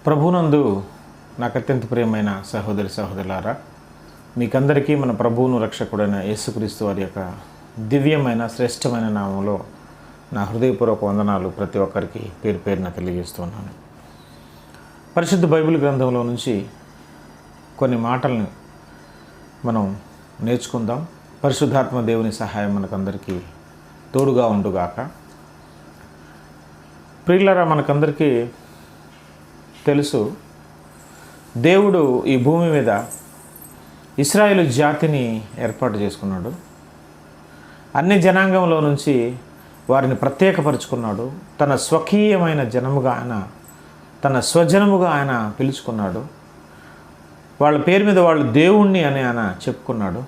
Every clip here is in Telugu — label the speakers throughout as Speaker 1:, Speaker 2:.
Speaker 1: ప్రభునందు నాకు అత్యంత ప్రియమైన సహోదరి సహోదరులారా, మీకందరికీ మన ప్రభువును రక్షకుడైన యేసుక్రీస్తు వారి యొక్క దివ్యమైన శ్రేష్టమైన నామంలో నా హృదయపూర్వక వందనాలు ప్రతి ఒక్కరికి పేరు పేరున తెలియజేస్తున్నాను. పరిశుద్ధ బైబిల్ గ్రంథంలో నుంచి కొన్ని మాటలను మనం నేర్చుకుందాం. పరిశుద్ధాత్మ దేవుని సహాయం మనకందరికీ తోడుగా ఉండుగాక. ప్రియులారా, మనకందరికీ తెలుసు, దేవుడు ఈ భూమి మీద ఇశ్రాయేలు జాతిని ఏర్పాటు చేసుకున్నాడు. అన్ని జనాంగంలో నుంచి వారిని ప్రత్యేకపరుచుకున్నాడు. తన స్వకీయమైన జనముగా తన స్వజనముగా ఆయన పిలుచుకున్నాడు. వాళ్ళ పేరు మీద వాళ్ళు దేవుణ్ణి అని ఆయన చెప్పుకున్నాడు.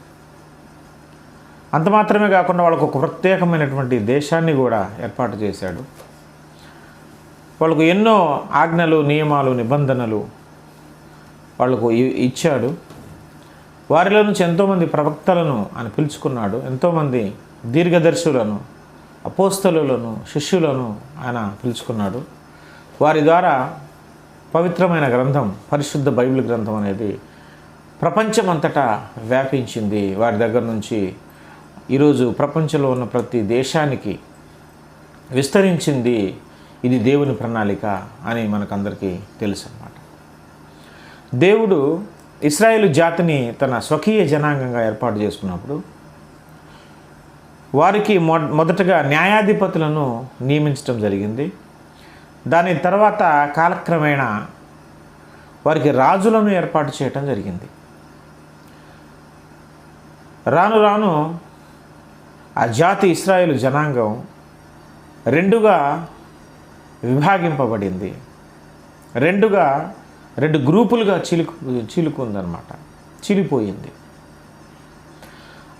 Speaker 1: అంత మాత్రమే కాకుండా వాళ్ళకు ఒక ప్రత్యేకమైనటువంటి దేశాన్ని కూడా ఏర్పాటు చేశాడు. వాళ్ళకు ఎన్నో ఆజ్ఞలు, నియమాలు, నిబంధనలు వాళ్ళకు ఇచ్చాడు. వారిలో నుంచి ఎంతోమంది ప్రవక్తలను ఆయన పిలుచుకున్నాడు. ఎంతోమంది దీర్ఘదర్శులను, అపోస్తలులను, శిష్యులను ఆయన పిలుచుకున్నాడు. వారి ద్వారా పవిత్రమైన గ్రంథం, పరిశుద్ధ బైబిల్ గ్రంథం అనేది ప్రపంచమంతటా వ్యాపించింది. వారి దగ్గర నుంచి ఈరోజు ప్రపంచంలో ఉన్న ప్రతి దేశానికి విస్తరించింది. ఇది దేవుని ప్రణాళిక అని మనకందరికీ తెలుసు అన్నమాట. దేవుడు ఇశ్రాయేలు జాతిని తన స్వకీయ జనాంగంగా ఏర్పాటు చేసుకున్నప్పుడు వారికి మొదటగా న్యాయాధిపతులను నియమించడం జరిగింది. దాని తర్వాత కాలక్రమేణా వారికి రాజులను ఏర్పాటు చేయటం జరిగింది. రాను రాను ఆ జాతి ఇశ్రాయేలు జనాంగం రెండుగా విభాగింపబడింది. రెండు గ్రూపులుగా చీలుకుందనమాట, చీలిపోయింది.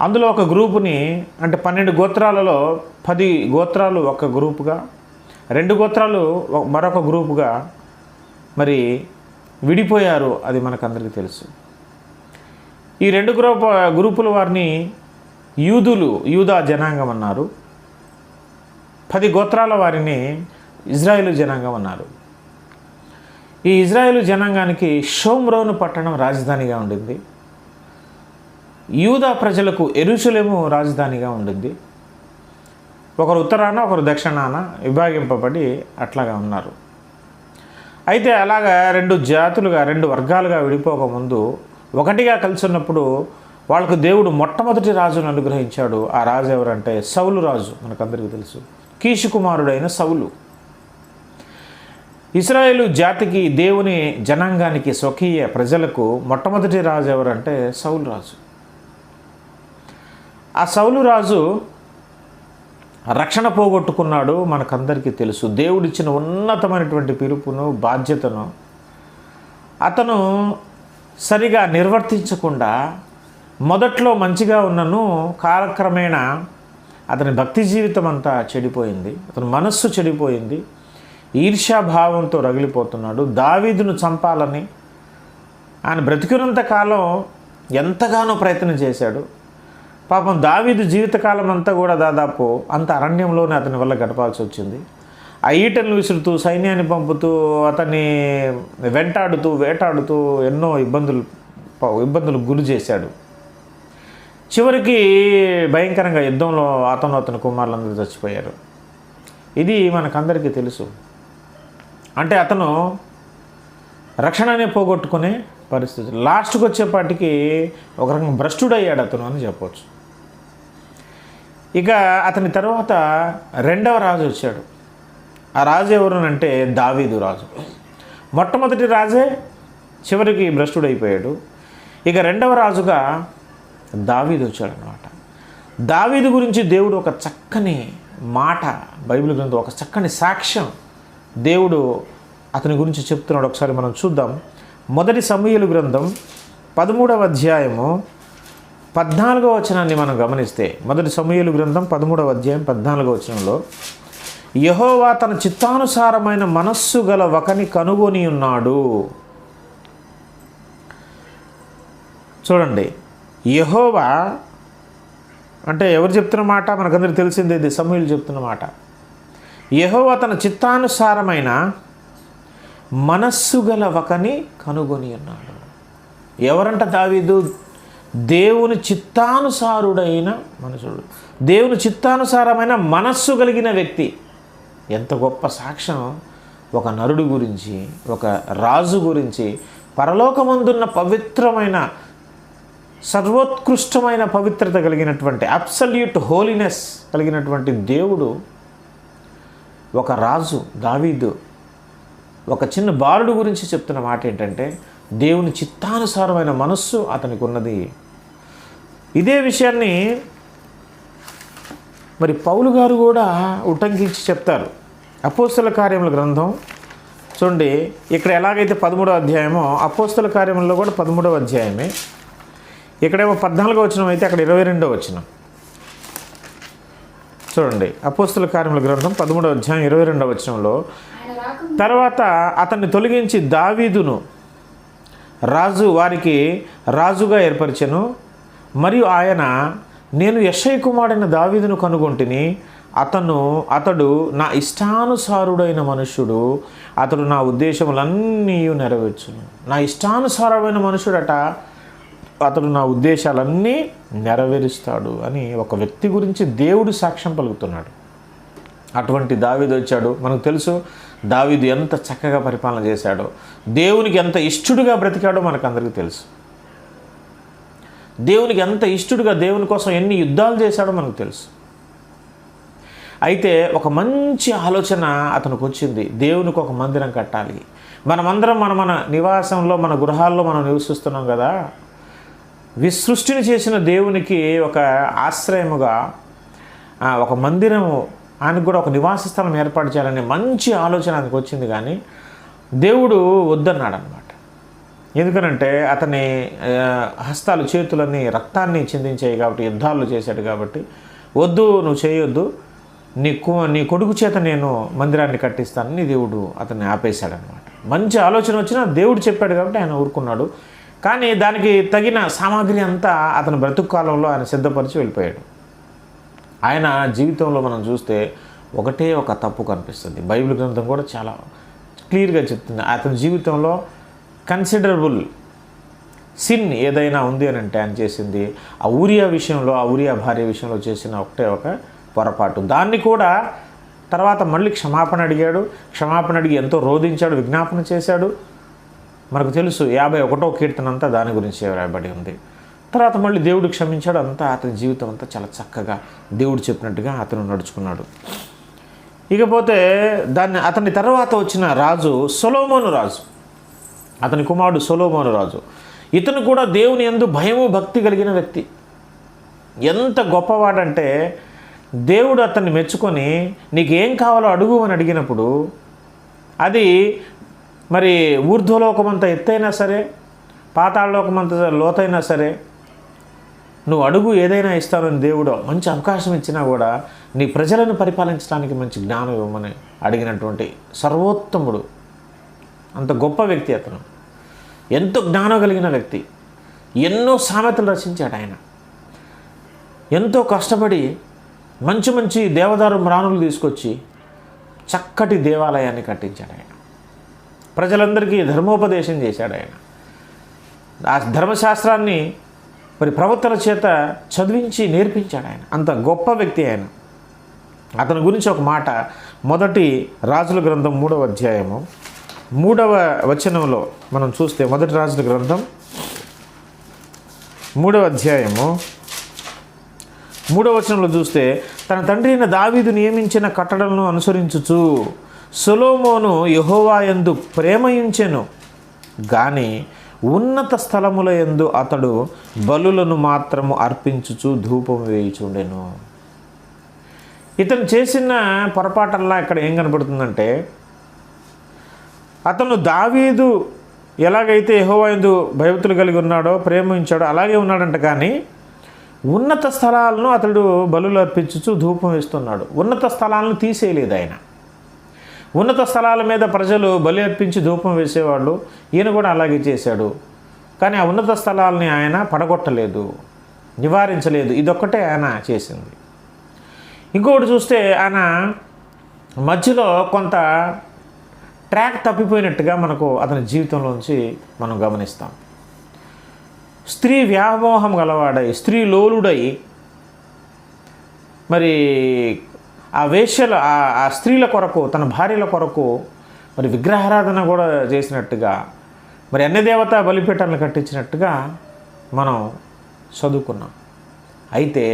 Speaker 1: అందులో ఒక గ్రూపుని, అంటే 12 గోత్రాలలో 10 గోత్రాలు ఒక గ్రూపుగా, 2 గోత్రాలు మరొక గ్రూపుగా మరి విడిపోయారు. అది మనకందరికీ తెలుసు. ఈ 2 గ్రూపుల వారిని యూదా జనాంగం అన్నారు. 10 గోత్రాల వారిని ఇజ్రాయేలు జనాంగం అన్నారు. ఈ ఇజ్రాయేలు జనాంగానికి షోమ్రోను పట్టణం రాజధానిగా ఉండింది. యూదా ప్రజలకు యెరూషలేము రాజధానిగా ఉండింది. ఒకరు ఉత్తరాన, ఒకరు దక్షిణాన విభాగింపబడి అట్లాగా ఉన్నారు. అయితే అలాగా 2 జాతులుగా, 2 వర్గాలుగా విడిపోకముందు ఒకటిగా కలిసి ఉన్నప్పుడు వాళ్ళకు దేవుడు మొట్టమొదటి రాజును అనుగ్రహించాడు. ఆ రాజు ఎవరంటే సౌలు రాజు. మనకందరికీ తెలుసు, కీషు కుమారుడైన సౌలు. ఇశ్రాయేలు జాతికి, దేవుని జనాంగానికి, స్వకీయ ప్రజలకు మొట్టమొదటి రాజు ఎవరంటే సౌలు రాజు. ఆ సౌలు రాజు రక్షణ పోగొట్టుకున్నాడు. మనకందరికీ తెలుసు. దేవుడిచ్చిన ఉన్నతమైనటువంటి పిలుపును, బాధ్యతను అతను సరిగా నిర్వర్తించకుండా, మొదట్లో మంచిగా ఉన్నను కాలక్రమేణా అతని భక్తి జీవితం అంతా చెడిపోయింది. అతని మనస్సు చెడిపోయింది. ఈర్ష్యాభావంతో రగిలిపోతున్నాడు. దావీదును చంపాలని ఆయన బ్రతికినంత కాలం ఎంతగానో ప్రయత్నం చేశాడు. పాపం దావీదు జీవితకాలం అంతా కూడా దాదాపు అంత అరణ్యంలోనే అతని వల్ల గడపాల్సి వచ్చింది. ఆ ఈటలను విసురుతూ, సైన్యాన్ని పంపుతూ, అతన్ని వేటాడుతూ ఎన్నో ఇబ్బందులు గురి చేశాడు. చివరికి భయంకరంగా యుద్ధంలో అతని కుమారులందరూ చచ్చిపోయారు. ఇది మనకందరికీ తెలుసు. అంటే అతను రక్షణనే పోగొట్టుకునే పరిస్థితి. లాస్ట్కి వచ్చేపాటికి ఒక రకంగా భ్రష్టుడయ్యాడు అతను అని చెప్పవచ్చు. ఇక అతని తర్వాత 2వ రాజు వచ్చాడు. ఆ రాజు ఎవరునంటే దావీదు రాజు. మొట్టమొదటి రాజే చివరికి భ్రష్టుడైపోయాడు. ఇక 2వ రాజుగా దావీదు వచ్చాడనమాట. దావీదు గురించి దేవుడు ఒక చక్కని మాట, బైబిల్ గ్రంథం ఒక చక్కని సాక్ష్యం దేవుడు అతని గురించి చెప్తున్నాడు. ఒకసారి మనం చూద్దాం. మొదటి సమూయేలు గ్రంథం 13వ అధ్యాయము 14వ వచనాన్ని మనం గమనిస్తే, మొదటి సమూయేలు గ్రంథం 13వ అధ్యాయం 14వ వచనంలో, యెహోవా తన చిత్తానుసారమైన మనస్సు గల ఒకని కనుగొని ఉన్నాడు. చూడండి, యెహోవా అంటే ఎవరు చెప్తున్న మాట? మనకందరికీ తెలిసిందే, ఇది సమూయేలు చెప్తున్న మాట. యెహోవా తన చిత్తానుసారమైన మనస్సు గల ఒకని కనుగొని ఉన్నాడు. ఎవరంట దావీదు? దేవుని చిత్తానుసారుడైన మనుషుడు, దేవుని చిత్తానుసారమైన మనస్సు కలిగిన వ్యక్తి. ఎంత గొప్ప సాక్ష్యం! ఒక నరుడు గురించి, ఒక రాజు గురించి, పరలోకమందున్న పవిత్రమైన, సర్వోత్కృష్టమైన పవిత్రత కలిగినటువంటి, అబ్సల్యూట్ హోలీనెస్ కలిగినటువంటి దేవుడు ఒక రాజు దావీదు, ఒక చిన్న బాలుడు గురించి చెప్తున్న మాట ఏంటంటే దేవుని చిత్తానుసారమైన మనస్సు అతనికి ఉన్నది. ఇదే విషయాన్ని మరి పౌలు గారు కూడా ఉటంకించి చెప్తారు. అపోస్తల కార్యముల గ్రంథం చూడండి, ఇక్కడ ఎలాగైతే 13వ అధ్యాయమో అపోస్తల కార్యములలో కూడా 13వ అధ్యాయమే. ఇక్కడేమో 14వ వచనం అయితే అక్కడ 22వ వచనం. చూడండి, అపోస్తల కార్యముల గ్రంథం 13వ అధ్యాయం 22వ వచనంలో, తర్వాత అతన్ని తొలగించి దావీదును వారికి రాజుగా ఏర్పరిచెను. మరియు ఆయన, నేను యెషయి కుమారుడైన దావీదును కనుగొంటిని, అతడు నా ఇష్టానుసారుడైన మనుష్యుడు, అతడు నా ఉద్దేశములన్నీ నెరవేర్చును. నా ఇష్టానుసారమైన మనుషుడట, అతడు నా ఉద్దేశాలన్నీ నెరవేరుస్తాడు అని ఒక వ్యక్తి గురించి దేవుడు సాక్ష్యం పలుకుతున్నాడు. అటువంటి దావీదు వచ్చాడు. మనకు తెలుసు దావీదు ఎంత చక్కగా పరిపాలన చేశాడో, దేవునికి ఎంత ఇష్టడుగా బ్రతికాడో మనకు అందరికీ తెలుసు. దేవునికి ఎంత ఇష్టడుగా, దేవుని కోసం ఎన్ని యుద్ధాలు చేశాడో మనకు తెలుసు. అయితే ఒక మంచి ఆలోచన అతనికి వచ్చింది, దేవునికి ఒక మందిరం కట్టాలి. మనమందరం మన నివాసంలో, మన గృహాల్లో మనం నివసిస్తున్నాం కదా, విసృష్టిని చేసిన దేవునికి ఒక ఆశ్రయముగా ఒక మందిరము, ఆయనకు కూడా ఒక నివాస స్థలం ఏర్పాటు చేయాలనే మంచి ఆలోచన ఆయనకు వచ్చింది. కానీ దేవుడు వద్దన్నాడు అన్నమాట. ఎందుకనంటే అతని హస్తాలు, చేతులన్నీ రక్తాన్ని చిందించాయి కాబట్టి, యుద్ధాలు చేశాడు కాబట్టి, వద్దు, నువ్వు చేయొద్దు, నీ కొడుకు చేత నేను మందిరాన్ని కట్టిస్తానని దేవుడు అతన్ని ఆపేశాడనమాట. మంచి ఆలోచన వచ్చినా దేవుడు చెప్పాడు కాబట్టి ఆయన ఊరుకున్నాడు. కానీ దానికి తగిన సామాగ్రి అంతా అతని బ్రతుకు కాలంలో ఆయన సిద్ధపరిచి వెళ్ళిపోయాడు. ఆయన జీవితంలో మనం చూస్తే ఒకటే ఒక తప్పు కనిపిస్తుంది. బైబిల్ గ్రంథం కూడా చాలా క్లియర్గా చెప్తుంది. అతని జీవితంలో కన్సిడరబుల్ సిన్ ఏదైనా ఉంది అని అంటే ఆయన చేసింది ఆ ఊరియా భార్య విషయంలో చేసిన ఒకటే ఒక పొరపాటు. దాన్ని కూడా తర్వాత మళ్ళీ క్షమాపణ అడిగాడు. క్షమాపణ అడిగి ఎంతో రోధించాడు, విజ్ఞాపన చేశాడు. మనకు తెలుసు 51వ కీర్తన అంతా దాని గురించి రాయబడి ఉంది. తర్వాత మళ్ళీ దేవుడు క్షమించాడు. అంతా అతని జీవితం అంతా చాలా చక్కగా దేవుడు చెప్పినట్టుగా అతను నడుచుకున్నాడు. ఇకపోతే అతని తర్వాత వచ్చిన రాజు సొలొమోను రాజు, అతని కుమారుడు సొలొమోను రాజు. ఇతను కూడా దేవుని యందు భయము భక్తి కలిగిన వ్యక్తి. ఎంత గొప్పవాడంటే దేవుడు అతన్ని మెచ్చుకొని నీకేం కావాలో అడుగు అని అడిగినప్పుడు అది మరి ఊర్ధ్వలోకమంత ఎత్తైనా సరే, పాతాళలోకమంత లోతైనా సరే, నువ్వు అడుగు ఏదైనా ఇస్తానని దేవుడు మంచి అవకాశం ఇచ్చినా కూడా నీ ప్రజలను పరిపాలించడానికి మంచి జ్ఞానం ఇవ్వమని అడిగినటువంటి సర్వోత్తముడు, అంత గొప్ప వ్యక్తి అతను. ఎంతో జ్ఞానం కలిగిన వ్యక్తి. ఎన్నో సామెతలు రచించాడు ఆయన. ఎంతో కష్టపడి మంచి మంచి దేవదారు మ్రాణులు తీసుకొచ్చి చక్కటి దేవాలయాన్ని కట్టించాడు ఆయన. ప్రజలందరికీ ధర్మోపదేశం చేశాడు ఆయన. ఆ ధర్మశాస్త్రాన్ని మరి ప్రవక్తల చేత చదివించి నేర్పించాడు ఆయన. అంత గొప్ప వ్యక్తి ఆయన. అతని గురించి ఒక మాట మొదటి రాజుల గ్రంథం 3వ అధ్యాయము 3వ వచనంలో మనం చూస్తే, మొదటి రాజుల గ్రంథం 3వ అధ్యాయము 3వ వచనంలో చూస్తే, తన తండ్రి అయిన దావీదు నియమించిన కట్టడలను అనుసరించుచు సొలొమోను యెహోవా యందు ప్రేమయించెను గాని ఉన్నత స్థలముల యందు అతడు బలులను మాత్రము అర్పించుచు ధూపం వేయుచుండెను. ఇతను చేసిన పొరపాటల్లా ఇక్కడ ఏం కనపడుతుందంటే, అతను దావీదు ఎలాగైతే యెహోవా యందు భయభక్తులు కలిగి ఉన్నాడో, ప్రేమించాడో అలాగే ఉన్నాడంట. కానీ ఉన్నత స్థలాలను అతడు బలులు అర్పించుచు ధూపం వేస్తున్నాడు. ఉన్నత స్థలాలను తీసేయలేదు ఆయన. ఉన్నత స్థలాల మీద ప్రజలు బలి అర్పించి ధూపం వేసేవాళ్ళు. ఈయన కూడా అలాగే చేశాడు. కానీ ఆ ఉన్నత స్థలాలని ఆయన పడగొట్టలేదు, నివారించలేదు. ఇదొక్కటే ఆయన చేసింది. ఇంకొకటి చూస్తే ఆయన మధ్యలో కొంత ట్రాక్ తప్పిపోయినట్టుగా మనకు అతని జీవితంలోంచి మనం గమనిస్తాం. స్త్రీ వ్యామోహం గలవాడై, స్త్రీ లోలుడై, మరి ఆ వేశ్యల ఆ స్త్రీల కొరకు, తన భార్యల కొరకు మరి విగ్రహారాధన కూడా చేసినట్టుగా, మరి అన్యదేవత బలిపీఠాలను కట్టించినట్టుగా మనం చదువుకున్నాం. అయితే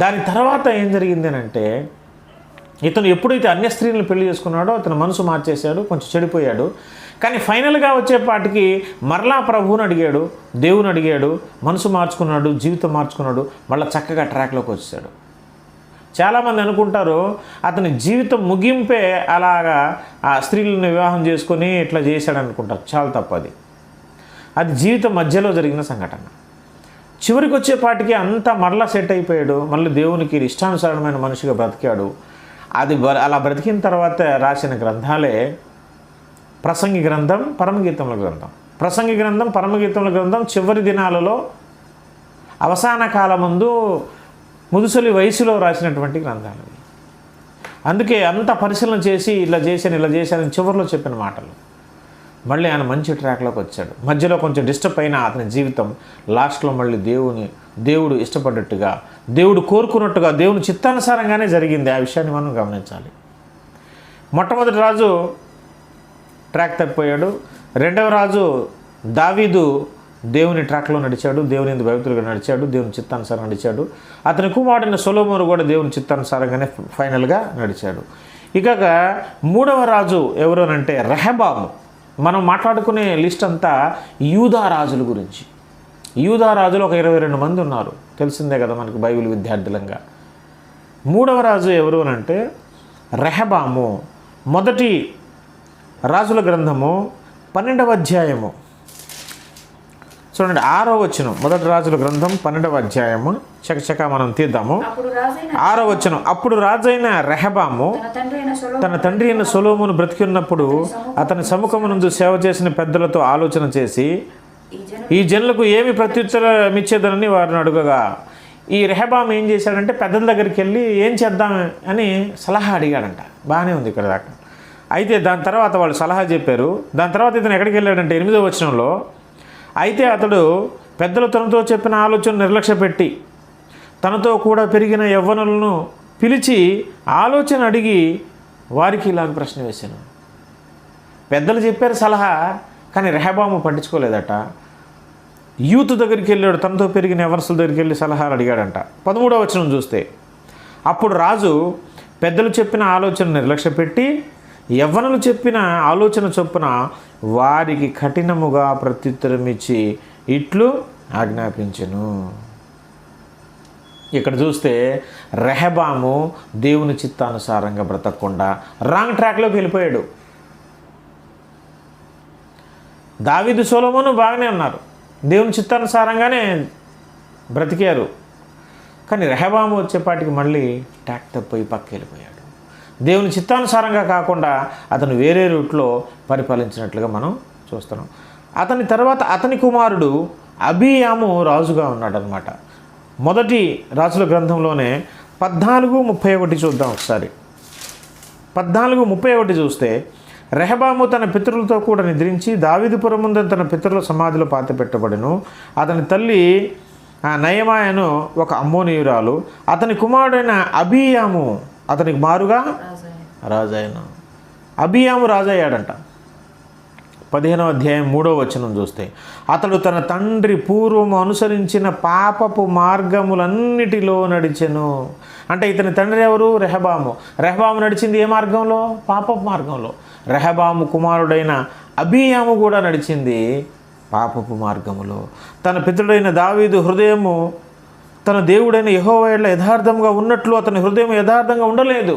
Speaker 1: దాని తర్వాత ఏం జరిగింది అంటే, ఇతను ఎప్పుడైతే అన్య స్త్రీలను పెళ్లి చేసుకున్నాడో అతను మనసు మార్చేశాడు, కొంచెం చెడిపోయాడు. కానీ ఫైనల్గా వచ్చేపాటికి మరలా ప్రభువుని అడిగాడు, దేవుని అడిగాడు, మనసు మార్చుకున్నాడు, జీవితం మార్చుకున్నాడు, మళ్ళీ చక్కగా ట్రాక్లోకి వచ్చాడు. చాలామంది అనుకుంటారు అతని జీవితం ముగింపే అలాగా ఆ స్త్రీలను వివాహం చేసుకొని ఇట్లా చేశాడు అనుకుంటారు. చాలా తప్పది. అది జీవితం మధ్యలో జరిగిన సంఘటన. చివరికి వచ్చేపాటికి అంతా మరలా సెట్ అయిపోయాడు, మళ్ళీ దేవునికి ఇష్టానుసారమైన మనిషిగా బ్రతికాడు. అది అలా బ్రతికిన తర్వాత రాసిన గ్రంథాలే ప్రసంగి గ్రంథం, పరమగీతముల గ్రంథం. ప్రసంగి గ్రంథం, పరమగీతముల గ్రంథం చివరి దినాలలో అవసాన కాలమందు ముదుసలి వయసులో రాసినటువంటి గ్రంథాలు. అందుకే అంత పరిశీలన చేసి ఇలా చేశాను చివరిలో చెప్పిన మాటలు. మళ్ళీ ఆయన మంచి ట్రాక్లోకి వచ్చాడు. మధ్యలో కొంచెం డిస్టర్బ్ అయిన అతని జీవితం లాస్ట్లో మళ్ళీ దేవుడు ఇష్టపడ్డట్టుగా, దేవుడు కోరుకున్నట్టుగా, దేవుని చిత్తానుసారంగానే జరిగింది. ఆ విషయాన్ని మనం గమనించాలి. మొట్టమొదటి రాజు ట్రాక్ తప్పిపోయాడు. రెండవ రాజు దావీదు దేవుని ట్రాక్లో నడిచాడు, దేవుని యందు భయభక్తులుగా నడిచాడు, దేవుని చిత్తానుసారం నడిచాడు. అతని కుమారుడైన సొలొమోను కూడా దేవుని చిత్తానుసారంగానే ఫైనల్గా నడిచాడు. ఇక మూడవ రాజు ఎవరు అంటే రెహబాము. మనం మాట్లాడుకునే లిస్ట్ అంతా యూదా రాజుల గురించి. యూదా రాజులు ఒక 22 మంది ఉన్నారు, తెలిసిందే కదా మనకు బైబిల్ విద్యార్థులంగా. మూడవ రాజు ఎవరు అంటే రెహబాము. మొదటి రాజుల గ్రంథము 12వ అధ్యాయము చూడండి, 6వ వచనం. మొదటి రాజుల గ్రంథం 12వ అధ్యాయము చకచక మనం తీద్దాము. 6వ వచనం. అప్పుడు రాజైన రెహబాము తన తండ్రి అయిన సొలొమోను బ్రతికిన్నప్పుడు అతని సముఖమునందు సేవ చేసిన పెద్దలతో ఆలోచన చేసి ఈ జనులకు ఏమి ప్రత్యుత్తరం ఇచ్చేదనని వారిని అడుగగా, ఈ రెహబాము ఏం చేశాడంటే పెద్దల దగ్గరికి వెళ్ళి ఏం చేద్దాం అని సలహా అడిగాడంట. బాగానే ఉంది ఇక్కడ దాకా. అయితే దాని తర్వాత వాళ్ళు సలహా చెప్పారు. దాని తర్వాత ఇతను ఎక్కడికి వెళ్ళాడంటే 8వ వచనంలో, అయితే అతడు పెద్దలు తనతో చెప్పిన ఆలోచన నిర్లక్ష్య పెట్టి తనతో కూడా పెరిగిన యవ్వనులను పిలిచి ఆలోచన అడిగి వారికి ఇలాగ ప్రశ్న వేశాను. పెద్దలు చెప్పారు సలహా, కానీ రెహబాము పట్టించుకోలేదట. యూత్ దగ్గరికి వెళ్ళాడు, తనతో పెరిగిన యవ్వనస్తుల దగ్గరికి వెళ్ళి సలహాలు అడిగాడంట. 13వ వచనం చూస్తే, అప్పుడు రాజు పెద్దలు చెప్పిన ఆలోచన నిర్లక్ష్య పెట్టి యవ్వనులు చెప్పిన ఆలోచన చొప్పున వారికి కఠినముగా ప్రత్యుత్తరం ఇచ్చి ఇట్లు ఆజ్ఞాపించెను. ఇక్కడ చూస్తే రెహబాము దేవుని చిత్తానుసారంగా బ్రతకకుండా రాంగ్ ట్రాక్లోకి వెళ్ళిపోయాడు. దావీదు సొలొమోను బాగానే ఉన్నారు, దేవుని చిత్తానుసారంగానే బ్రతికారు. కానీ రెహబాము వచ్చేపాటికి మళ్ళీ ట్రాక్ తప్పిపోయి పక్కకి వెళ్ళిపోయాడు. దేవుని చిత్తానుసారంగా కాకుండా అతను వేరే రూట్లో పరిపాలించినట్లుగా మనం చూస్తున్నాం. అతని తర్వాత అతని కుమారుడు అబీయాము రాజుగా ఉన్నాడనమాట. మొదటి రాజుల గ్రంథంలోనే 14:31 చూద్దాం ఒకసారి. 14:31 చూస్తే, రెహబాము తన పితరులతో కూడా నిద్రించి దావీదుపురం ముందు తన పితరుల సమాధిలో పాతిపెట్టబడెను. అతని తల్లి నయమాయను ఒక అమ్మోనీయురాలు. అతని కుమారుడైన అబీయాము అతనికి మారుగా రాజాయను. అబీయాము రాజయ్యాడంట. 15వ అధ్యాయం 3వ వచనం చూస్తే, అతడు తన తండ్రి పూర్వము అనుసరించిన పాపపు మార్గములన్నిటిలో నడిచెను. అంటే ఇతని తండ్రి ఎవరు? రెహబాము. రెహబాము నడిచింది ఏ మార్గంలో? పాపపు మార్గంలో. రెహబాము కుమారుడైన అబీయాము కూడా నడిచింది పాపపు మార్గములో. తన పితరుడైన దావీదు హృదయము తన దేవుడైన యెహోవా యెడల యథార్థంగా ఉన్నట్లు అతని హృదయం యథార్థంగా ఉండలేదు.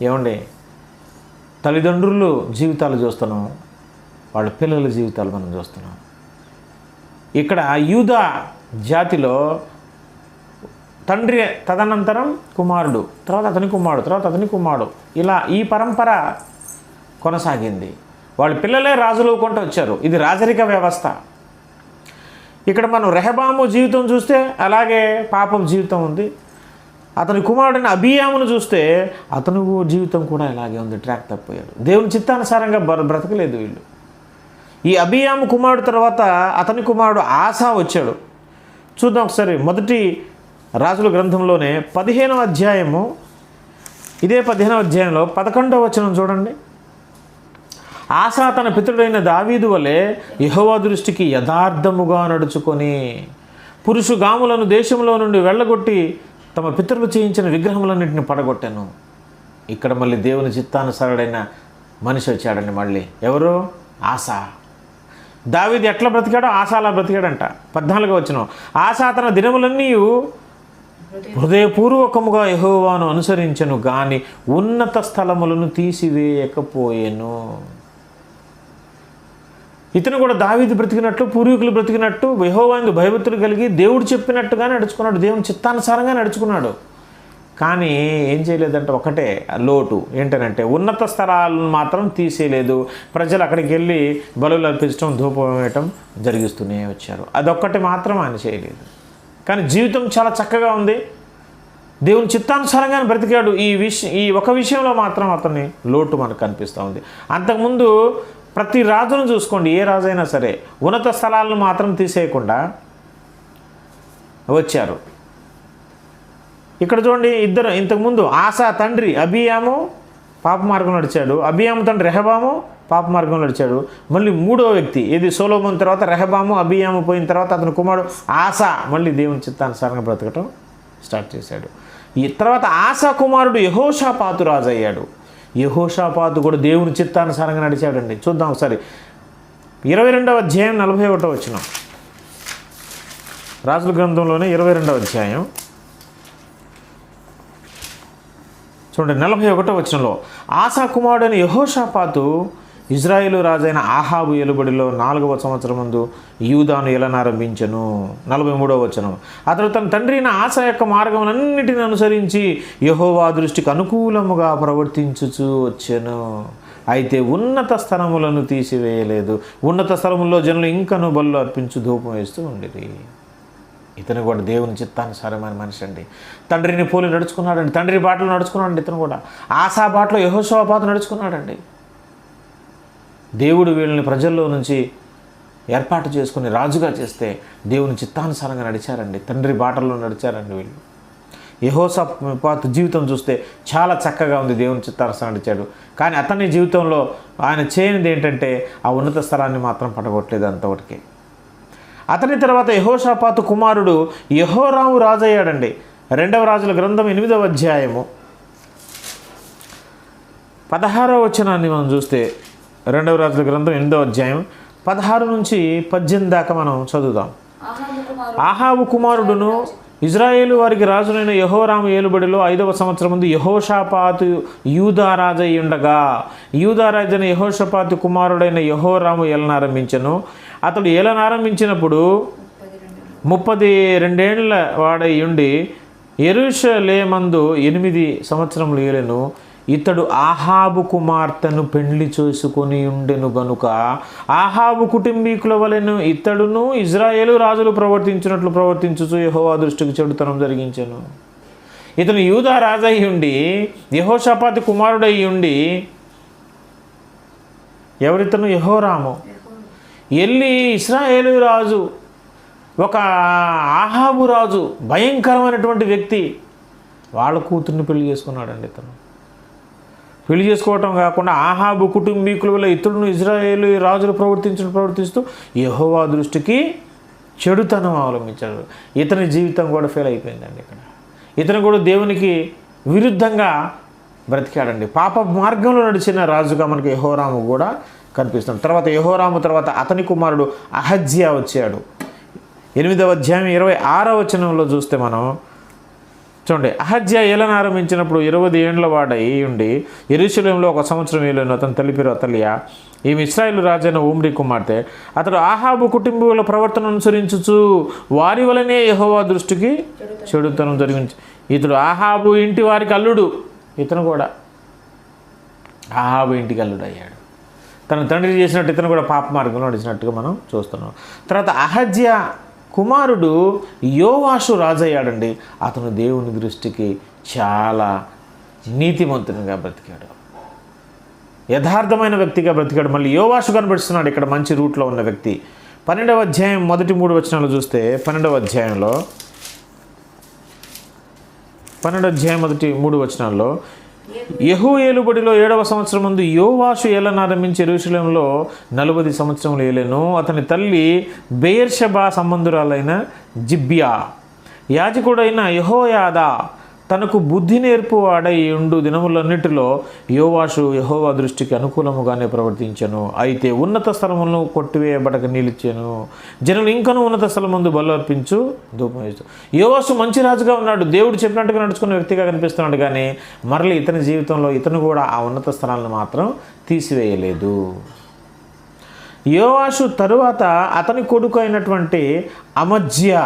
Speaker 1: ఏమండి, తల్లిదండ్రులు జీవితాలు చూస్తున్నాం, వాళ్ళ పిల్లల జీవితాలు మనం చూస్తున్నాం. ఇక్కడ యూదా జాతిలో తండ్రి తదనంతరం కుమారుడు, తర్వాత అతని కుమారుడు, తర్వాత అతని కుమారుడు, ఇలా ఈ పరంపర కొనసాగింది. వాళ్ళ పిల్లలే రాజులు కొంటూ వచ్చారు. ఇది రాజరిక వ్యవస్థ. ఇక్కడ మనం రెహబాము జీవితం చూస్తే అలాగే పాపం జీవితం ఉంది. అతని కుమారుడైన అబీయామును చూస్తే అతను జీవితం కూడా ఇలాగే ఉంది, ట్రాక్ తప్పిపోయాడు. దేవుని చిత్తానుసారంగా బ్రతకలేదు వీళ్ళు. ఈ అబీయాము కుమారుడు తర్వాత అతని కుమారుడు ఆసా వచ్చాడు. చూద్దాం ఒకసారి. మొదటి రాజుల గ్రంథంలోనే 15వ అధ్యాయము, ఇదే 15వ అధ్యాయంలో 11వ వచనం చూడండి. ఆసా తన పితరుడైన దావీదు వలె యెహోవా దృష్టికి యథార్థముగా నడుచుకొని పురుషుగాములను దేశంలో నుండి వెళ్ళగొట్టి తమ పితరులు చేయించిన విగ్రహములన్నింటిని పడగొట్టాను. ఇక్కడ మళ్ళీ దేవుని చిత్తానుసారుడైన మనిషి వచ్చాడండి. మళ్ళీ ఎవరు? ఆసా. దావీదు ఎట్లా బ్రతికాడో ఆసా అలా బ్రతికాడంట. 14వ వచనం. ఆసా తన దినములన్నీ హృదయపూర్వకముగా యెహోవాను అనుసరించెను గాని ఉన్నత స్థలములను తీసివేయకపోయెను. ఇతను కూడా దావీదు బ్రతికినట్లు, పూర్వీకులు బ్రతికినట్టు యెహోవాకు భయభక్తులు కలిగి దేవుడు చెప్పినట్టుగానే నడుచుకున్నాడు, దేవుని చిత్తానుసారంగా నడుచుకున్నాడు. కానీ ఏం చేయలేదంటే ఒకటే లోటు ఏంటనంటే ఉన్నత స్థలాలను మాత్రం తీసేయలేదు. ప్రజలు అక్కడికి వెళ్ళి బలులు అర్పించడం, ధూపం వేయటం జరిగిస్తూనే వచ్చారు. అదొక్కటి మాత్రం ఆయన చేయలేదు. కానీ జీవితం చాలా చక్కగా ఉంది, దేవుని చిత్తానుసారంగానే బ్రతికాడు. ఈ ఒక విషయంలో మాత్రం అతని లోటు మనకు కనిపిస్తూ ఉంది. అంతకుముందు ప్రతి రాజును చూసుకోండి, ఏ రాజైనా సరే ఉన్నత స్థలాలను మాత్రం తీసేయకుండా వచ్చారు. ఇక్కడ చూడండి, ఇద్దరు ఇంతకుముందు ఆసా తండ్రి అబీయాము పాప మార్గంలో నడిచాడు, అబీయాము తండ్రి రెహబాము పాప మార్గంలో నడిచాడు. మళ్ళీ మూడో వ్యక్తి ఇది సొలొమోను తర్వాత రెహబాము, అబీయాము పోయిన తర్వాత అతని కుమారుడు ఆసా మళ్ళీ దేవుని చిత్తానుసారంగా బ్రతకటం స్టార్ట్ చేశాడు. ఈ తర్వాత ఆసా కుమారుడు యెహోషాపాతు రాజు అయ్యాడు. యెహోషాపాతు కూడా దేవుని చిత్తానుసారంగా నడిచాడండి. చూద్దాం ఒకసారి. 22వ అధ్యాయం 41వ వచనం. రాజుల గ్రంథంలోనే 22వ అధ్యాయం చూడండి. 41వ వచనంలో ఆసా కుమారుడైన యెహోషాపాతు ఇజ్రాయేలు రాజైన ఆహాబు ఏలుబడిలో 4వ సంవత్సరం ముందు యూదాను ఏలనారంభించెను. 43వ వచనం. అతడు తన తండ్రి అయిన ఆసా యొక్క మార్గములన్నిటిని అనుసరించి యెహోవా దృష్టికి అనుకూలముగా ప్రవర్తించుచూ వచ్చెను. అయితే ఉన్నత స్థలములను తీసివేయలేదు. ఉన్నత స్థలముల్లో జనులు ఇంకను బలులు అర్పించు ధూపం వేస్తూ ఉండేది. ఇతను కూడా దేవుని చిత్తానుసారమైన మనిషి అండి. తండ్రిని పోలి నడుచుకున్నాడండి, తండ్రి బాటలో నడుచుకున్నాడండి. ఇతను కూడా ఆసా బాటలో యెహోషాపాతు నడుచుకున్నాడండి. దేవుడు వీళ్ళని ప్రజల్లో నుంచి ఏర్పాటు చేసుకుని రాజుగా చేస్తే దేవుని చిత్తానుసారంగా నడిచారండి, తండ్రి బాటల్లో నడిచారండి వీళ్ళు. యెహోషాపాతు జీవితం చూస్తే చాలా చక్కగా ఉంది, దేవుని చిత్తానుసారం నడిచాడు. కానీ అతని జీవితంలో ఆయన చేయనిది ఏంటంటే ఆ ఉన్నత స్థలాన్ని మాత్రం పడగొట్టలేదు అంతవరకే. అతని తర్వాత యెహోషాపాతు కుమారుడు యెహోరాము రాజు అయ్యాడండి. 2వ రాజుల గ్రంథం 8వ అధ్యాయము 16వ వచనాన్ని మనం చూస్తే, 2వ రాజుల గ్రంథం 8వ అధ్యాయం 16 నుంచి 18 దాకా మనం చదువుదాం. ఆహాబు కుమారుడును ఇజ్రాయేలు వారికి రాజునైన యెహోరాము ఏలుబడిలో 5వ సంవత్సరం ముందు యెహోషాపాతు యూదా రాజు అయి ఉండగా యూదా రాజైన యెహోషాపాతు కుమారుడైన యెహోరాము ఏలనారంభించెను. అతడు ఏలనారంభించినప్పుడు 32 వాడై ఉండి యెరూషలేమందు 8 సంవత్సరములు ఏలెను. ఇతడు ఆహాబు కుమార్తెను పెండ్లి చేసుకొని ఉండెను గనుక ఆహాబు కుటుంబీకుల వలెను ఇతడును ఇజ్రాయేలు రాజులు ప్రవర్తించినట్లు ప్రవర్తించుచు యెహోవా దృష్టికి చెడుతనం జరిగించెను. ఇతను యూదా రాజు అయి ఉండి యెహోషాపాతు కుమారుడై ఉండి, ఎవరితను? యెహోరాము ఎల్లి ఇశ్రాయేలు రాజు, ఒక ఆహాబు రాజు, భయంకరమైనటువంటి వ్యక్తి, వాళ్ళ కూతుర్ని పెళ్లి చేసుకున్నాడండి. ఇతను పెళ్లి చేసుకోవటం కాకుండా ఆహాబు కుటుంబీకుల వల్ల ఇతరులను ఇజ్రాయేలు రాజులు ప్రవర్తిస్తూ యెహోవా దృష్టికి చెడుతనం అవలంబించాడు. ఇతని జీవితం కూడా ఫెయిల్ అయిపోయిందండి. ఇక్కడ ఇతను కూడా దేవునికి విరుద్ధంగా బ్రతికాడండి. పాప మార్గంలో నడిచిన రాజుగా మనకి యెహోరాము కూడా కనిపిస్తుంది. తర్వాత యెహోరాము తర్వాత అతని కుమారుడు అహజ్యా వచ్చాడు. 8వ అధ్యాయం 26వ వచనంలో చూస్తే మనం చూడండి. అహజ్యా ఏలనారంభించినప్పుడు 20 ఏండ్ల వాడై ఉండి యెరూషలేములో 1 సంవత్సరం ఏలును. అతని తల్లి పేరు అతల్యా, ఈమె ఇశ్రాయేలు రాజైన ఓమ్రీ కుమార్తె. అతడు ఆహాబు కుటుంబీకుల ప్రవర్తన అనుసరించుచు వారి వలనే యెహోవా దృష్టికి చెడుతనం జరిగించి ఇతడు ఆహాబు ఇంటి వారికి అల్లుడు. ఇతను కూడా ఆహాబు ఇంటికి అల్లుడు అయ్యాడు. తన తండ్రి చేసినట్టు ఇతను కూడా పాప మార్గంలో నడిచినట్టుగా మనం చూస్తున్నాం. తర్వాత అహజ్యా కుమారుడు యోవాషు రాజయ్యాడండి. అతను దేవుని దృష్టికి చాలా నీతిమంతునిగా బ్రతికాడు, యథార్థమైన వ్యక్తిగా బ్రతికాడు. మళ్ళీ యోవాషు కనబడుస్తున్నాడు ఇక్కడ, మంచి రూట్లో ఉన్న వ్యక్తి. 12వ అధ్యాయం మొదటి 3 వచనాలు చూస్తే 12వ అధ్యాయంలో 12వ అధ్యాయం మొదటి 3 వచనాల్లో యెహూ ఏలుబడిలో 7వ సంవత్సరం ముందు యోవాషు ఏలనారంభించి యెరూషలేములో 40 సంవత్సరములు ఏలెను. అతని తల్లి బెయేర్షెబా సంబంధురాలైన జిబ్యా. యాజకుడైన యెహోయాదా తనకు బుద్ధి నేర్పువాడై ఉండు దినములన్నిటిలో యోవాషు యెహోవా దృష్టికి అనుకూలముగానే ప్రవర్తించెను. అయితే ఉన్నత స్థలములను కొట్టివేయబడక నిలిచెను. జనులు ఇంకనూ ఉన్నత స్థలం ముందు బలు అర్పించు ధూపం వేస్తూ. యోవాషు మంచి రాజుగా ఉన్నాడు, దేవుడు చెప్పినట్టుగా నడుచుకున్న వ్యక్తిగా కనిపిస్తున్నాడు. కానీ మరలి ఇతని జీవితంలో ఇతను కూడా ఆ ఉన్నత స్థలాలను మాత్రం తీసివేయలేదు. యోవాషు తరువాత అతని కొడుకు అయినటువంటి అమజ్యా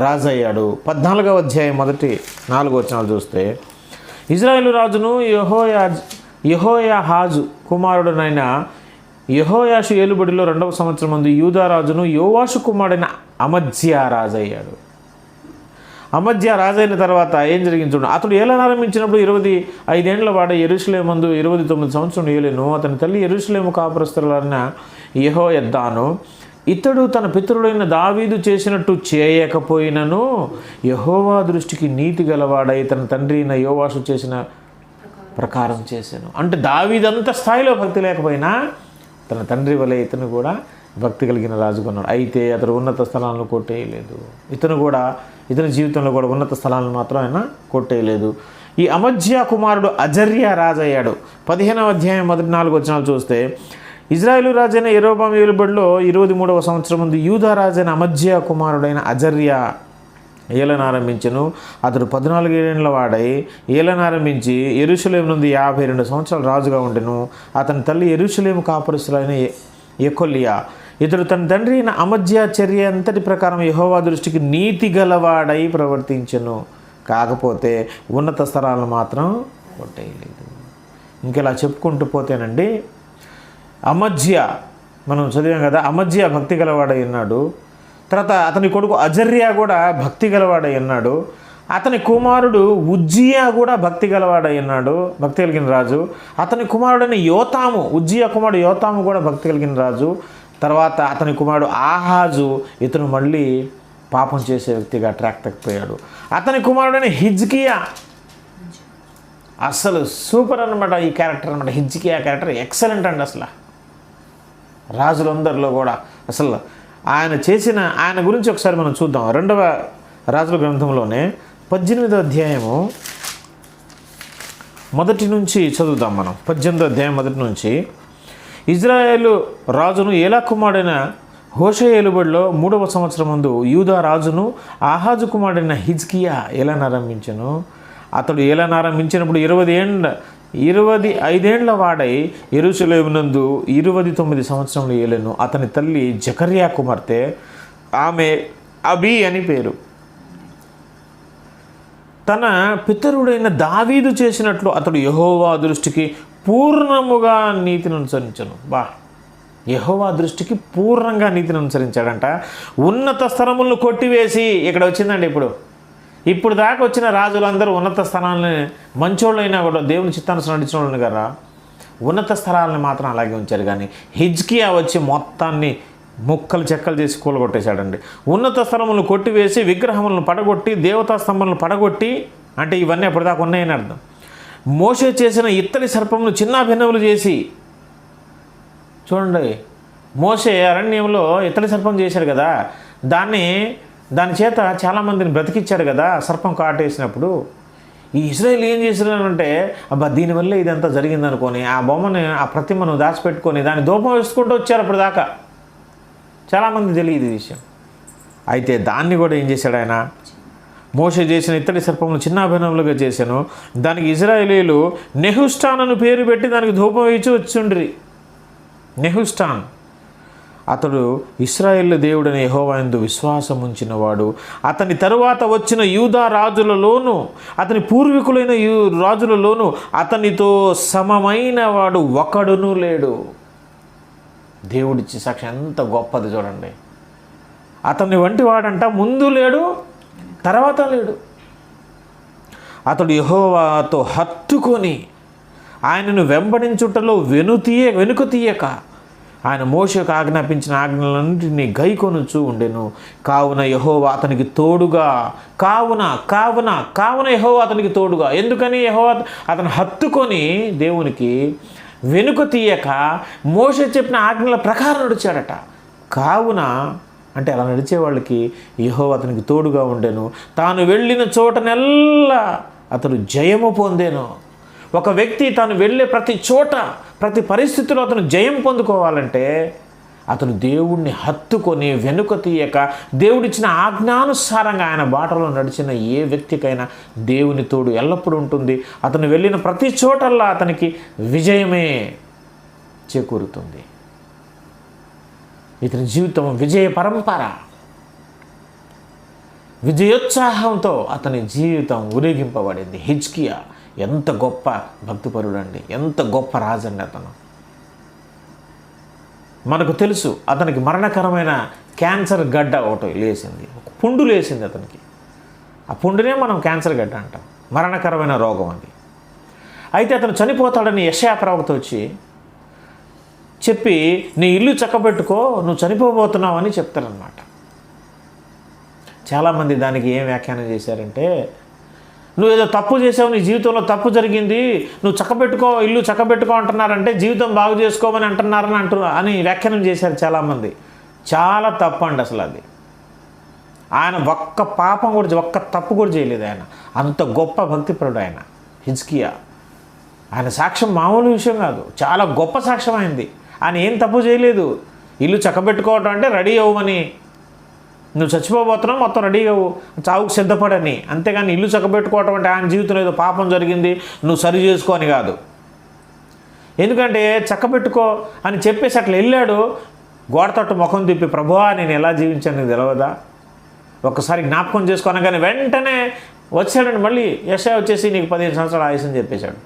Speaker 1: రాజయ్యాడు. 14వ అధ్యాయం మొదటి 4 వచనాలు చూస్తే ఇజ్రాయేలు రాజును యెహోయాహాజు కుమారుడునైన యెహోయాషు ఏలుబడిలో 2వ సంవత్సరం ముందు యూదా రాజును యోవాషు కుమారుడైన అమజ్యా రాజయ్యాడు. అమజ్యా రాజైన తర్వాత ఏం జరిగింది చూడండి. అతడు ఏలనారంభించినప్పుడు 25 ఏండ్ల వాడ యెరూషలేము మందు 29 సంవత్సరం ఏలెను. అతని తల్లి యెరూషలేము కాపురస్తులైన యెహోయద్దాను. ఇతడు తన పితరుడైన దావీదు చేసినట్టు చేయకపోయినను యెహోవా దృష్టికి నీతి గలవాడై తన తండ్రి అయిన యోవాషు చేసిన ప్రకారం చేశాను. అంటే దావీదంత స్థాయిలో భక్తి లేకపోయినా తన తండ్రి వలె ఇతను కూడా భక్తి కలిగిన రాజుకున్నాడు. అయితే అతడు ఉన్నత స్థలాలను కొట్టేయలేదు. ఇతని జీవితంలో కూడా ఉన్నత స్థలాలను మాత్రం ఆయన కొట్టేయలేదు. ఈ అమజ్యా కుమారుడు అజర్యా రాజయ్యాడు. 15వ అధ్యాయం మొదటి 4 వచనాలు చూస్తే ఇజ్రాయేలు రాజైన యెరోబాము ఏలుబడిలో 23వ సంవత్సరం ముందు యూదా రాజైన అమజ్యా కుమారుడైన అజర్యా ఏలనారంభించెను. అతడు 14 ఏళ్ల వాడై ఏలనారంభించి యెరూషలేము నుండి 52 సంవత్సరాలు రాజుగా ఉండెను. అతని తల్లి యెరూషలేము కాపురస్తులైన యెకొల్యా. ఇతడు తన తండ్రి అయిన అమజ్యా చర్య అంతటి ప్రకారం యెహోవా దృష్టికి నీతి గలవాడై ప్రవర్తించెను. కాకపోతే ఉన్నత స్థలాలను మాత్రం కొట్టేయలేదు. ఇంకెలా చెప్పుకుంటూ పోతేనండి, అమజ్యా మనం చదివాం కదా, అమజ్యా భక్తి గలవాడై ఉన్నాడు. తర్వాత అతని కొడుకు అజర్యా కూడా భక్తి గలవాడై ఉన్నాడు. అతని కుమారుడు ఉజ్జియా కూడా భక్తి గలవాడై ఉన్నాడు, భక్తి కలిగిన రాజు. అతని కుమారుడైన యోతాము, ఉజ్జియా కుమారుడు యోతాము కూడా భక్తి కలిగిన రాజు. తర్వాత అతని కుమారుడు ఆహాజు, ఇతను మళ్ళీ పాపం చేసే వ్యక్తిగా ట్రాక్ తప్పిపోయాడు. అతని కుమారుడైన హిజ్కియా, అసలు సూపర్ అనమాట ఈ క్యారెక్టర్ అనమాట. హిజ్కియా క్యారెక్టర్ ఎక్సలెంట్ అండి. అసలు రాజులందరిలో కూడా అసలు ఆయన గురించి ఒకసారి మనం చూద్దాం. 2వ రాజుల గ్రంథంలోనే 18వ అధ్యాయము మొదటి నుంచి చదువుదాం మనం. 18వ అధ్యాయం మొదటి నుంచి. ఇజ్రాయేలు రాజును ఏలా కుమారుడైన హోషే ఏలుబడిలో 3వ సంవత్సరం ముందు యూదా రాజును ఆహాజు కుమారుడైన హిజ్కియా ఏలనారంభించెను. అతడు ఏలనారంభించినప్పుడు 25 ఏండ్ల వాడై యెరూషలేమునందు 29 సంవత్సరములు ఏలెను. అతని తల్లి జకర్యా కుమార్తె, ఆమె అబీ అని పేరు. తన పితరుడైన దావీదు చేసినట్లు అతడు యెహోవా దృష్టికి పూర్ణముగా నీతిని అనుసరించను. యెహోవా దృష్టికి పూర్ణంగా నీతిని అనుసరించాడంట. ఉన్నత స్థలములను కొట్టివేసి ఇక్కడ వచ్చిందండి. ఇప్పుడు దాకా వచ్చిన రాజులందరూ ఉన్నత స్థలాన్ని మంచోళ్ళైనా కూడా దేవుని చిత్తానుసారం నడిచిన వాళ్ళు కదా, ఉన్నత స్థలాలను మాత్రం అలాగే ఉంచారు. కానీ హిజ్కియా వచ్చి మొత్తాన్ని ముక్కలు చెక్కలు చేసి కూలగొట్టేశాడండి. ఉన్నత స్థలములను కొట్టివేసి విగ్రహములను పడగొట్టి దేవతా స్తంభములను పడగొట్టి, అంటే ఇవన్నీ అప్పటిదాకా ఉన్నాయని అర్థం. మోషే చేసిన ఇత్తడి సర్పమును చిన్నాభిన్నములు చేసి, చూడండి మోషే అరణ్యంలో ఇత్తడి సర్పం చేశాడు కదా, దాని చేత చాలామందిని బ్రతికిచ్చాడు కదా సర్పం కాటేసినప్పుడు. ఈ ఇశ్రాయేలు ఏం చేసినారంటే, దీనివల్ల ఇదంతా జరిగిందనుకొని ఆ బొమ్మని, ఆ ప్రతిమను దాచిపెట్టుకొని దాన్ని ధూపం వేసుకుంటూ వచ్చారు అప్పటిదాకా. చాలామంది తెలియదు ఈ విషయం. అయితే దాన్ని కూడా ఏం చేశాడు ఆయన, మోషే చేసిన ఇత్తడి సర్పములు చిన్నాభిన్నములుగా చేశాను. దానికి ఇశ్రాయేలీయులు నెహుష్టాన్ అని పేరు పెట్టి దానికి ధూపం వేయించి వచ్చిండ్రి. నెహుష్టాన్. అతడు ఇశ్రాయేలు దేవుడని యెహోవా యందు విశ్వాసం ఉంచినవాడు. అతని తరువాత వచ్చిన యూదా రాజులలోను అతని పూర్వీకులైన రాజులలోను అతనితో సమమైన వాడు ఒకడును లేడు. దేవుడిచ్చి సాక్షి ఎంత గొప్పది చూడండి. అతని వంటి వాడంట ముందు లేడు, తర్వాత లేడు. అతడు యెహోవాతో హత్తుకొని ఆయనను వెంబడించుటలో వెనుక తీయక ఆయన మోషేకు ఆజ్ఞాపించిన ఆజ్ఞలన్నింటినీ గైకొనుచూ ఉండెను. కావున యెహోవా అతనికి తోడుగా కావున యెహోవా అతనికి తోడుగా. ఎందుకని? యెహోవా అతను హత్తుకొని దేవునికి వెనుక తీయక మోషే చెప్పిన ఆజ్ఞల ప్రకారం నడిచాడట. కావున అంటే అలా నడిచే వాళ్ళకి యెహోవా అతనికి తోడుగా ఉండెను. తాను వెళ్ళిన చోటనెల్లా అతడు జయము పొందెను. ఒక వ్యక్తి తాను వెళ్ళే ప్రతి చోట, ప్రతి పరిస్థితిలో అతను జయం పొందుకోవాలంటే అతను దేవుణ్ణి హత్తుకొని వెనుక తీయక దేవుడిచ్చిన ఆజ్ఞానుసారంగా ఆయన బాటలో నడిచిన ఏ వ్యక్తికైనా దేవుని తోడు ఎల్లప్పుడూ ఉంటుంది. అతను వెళ్ళిన ప్రతి చోటల్లా అతనికి విజయమే చేకూరుతుంది. ఇతని జీవితం విజయ పరంపర. విజయోత్సాహంతో అతని జీవితం ఊరేగింపబడింది. హిజ్కియా ఎంత గొప్ప భక్తిపరుడండి, ఎంత గొప్ప రాజండి అతను. మనకు తెలుసు అతనికి మరణకరమైన క్యాన్సర్ గడ్డ ఒకటి లేచింది, ఒక పుండు లేచింది అతనికి. ఆ పుండునే మనం క్యాన్సర్ గడ్డ అంటాం, మరణకరమైన రోగం అది. అయితే అతను చనిపోతాడని యెషయా ప్రవక్త వచ్చి చెప్పి నీ ఇల్లు చక్కబెట్టుకో, నువ్వు చనిపోబోతున్నావు అని చెప్తారనమాట. చాలామంది దానికి ఏం వ్యాఖ్యానం చేశారంటే, నువ్వు ఏదో తప్పు చేసావు, నీ జీవితంలో తప్పు జరిగింది, నువ్వు చక్కబెట్టుకో, ఇల్లు చక్కబెట్టుకో అంటున్నారంటే జీవితం బాగు చేసుకోమని అంటున్నారని అని వ్యాఖ్యానం చేశారు చాలామంది. చాలా తప్పు అండి అసలు అది. ఆయన ఒక్క పాపం కూడా, ఒక్క తప్పు కూడా చేయలేదు. ఆయన అంత గొప్ప భక్తిపరుడు ఆయన హిజ్కియా. ఆయన సాక్ష్యం మామూలు విషయం కాదు, చాలా గొప్ప సాక్ష్యం అయింది. ఆయన ఏం తప్పు చేయలేదు. ఇల్లు చక్కబెట్టుకోవటం అంటే రెడీ అవ్వమని, నువ్వు చచ్చిపోబోతున్నావు మొత్తం రెడీ అవ్వు, చావుకు సిద్ధపడని. అంతేగాని ఇల్లు చక్కబెట్టుకోవటం అంటే ఆయన జీవితంలో ఏదో పాపం జరిగింది నువ్వు సరి చేసుకో అని కాదు. ఎందుకంటే చక్కబెట్టుకో అని చెప్పేసి అట్లా వెళ్ళాడు. గోడ తట్టు ముఖం తిప్పి, ప్రభువా నేను ఎలా జీవించాను నీకు తెలియదా, ఒక్కసారి జ్ఞాపకం చేసుకోనగానే వెంటనే వచ్చాడండి. మళ్ళీ యెషయా వచ్చేసి నీకు 15 సంవత్సరాలు ఆయుష్ చెప్పేశాడు.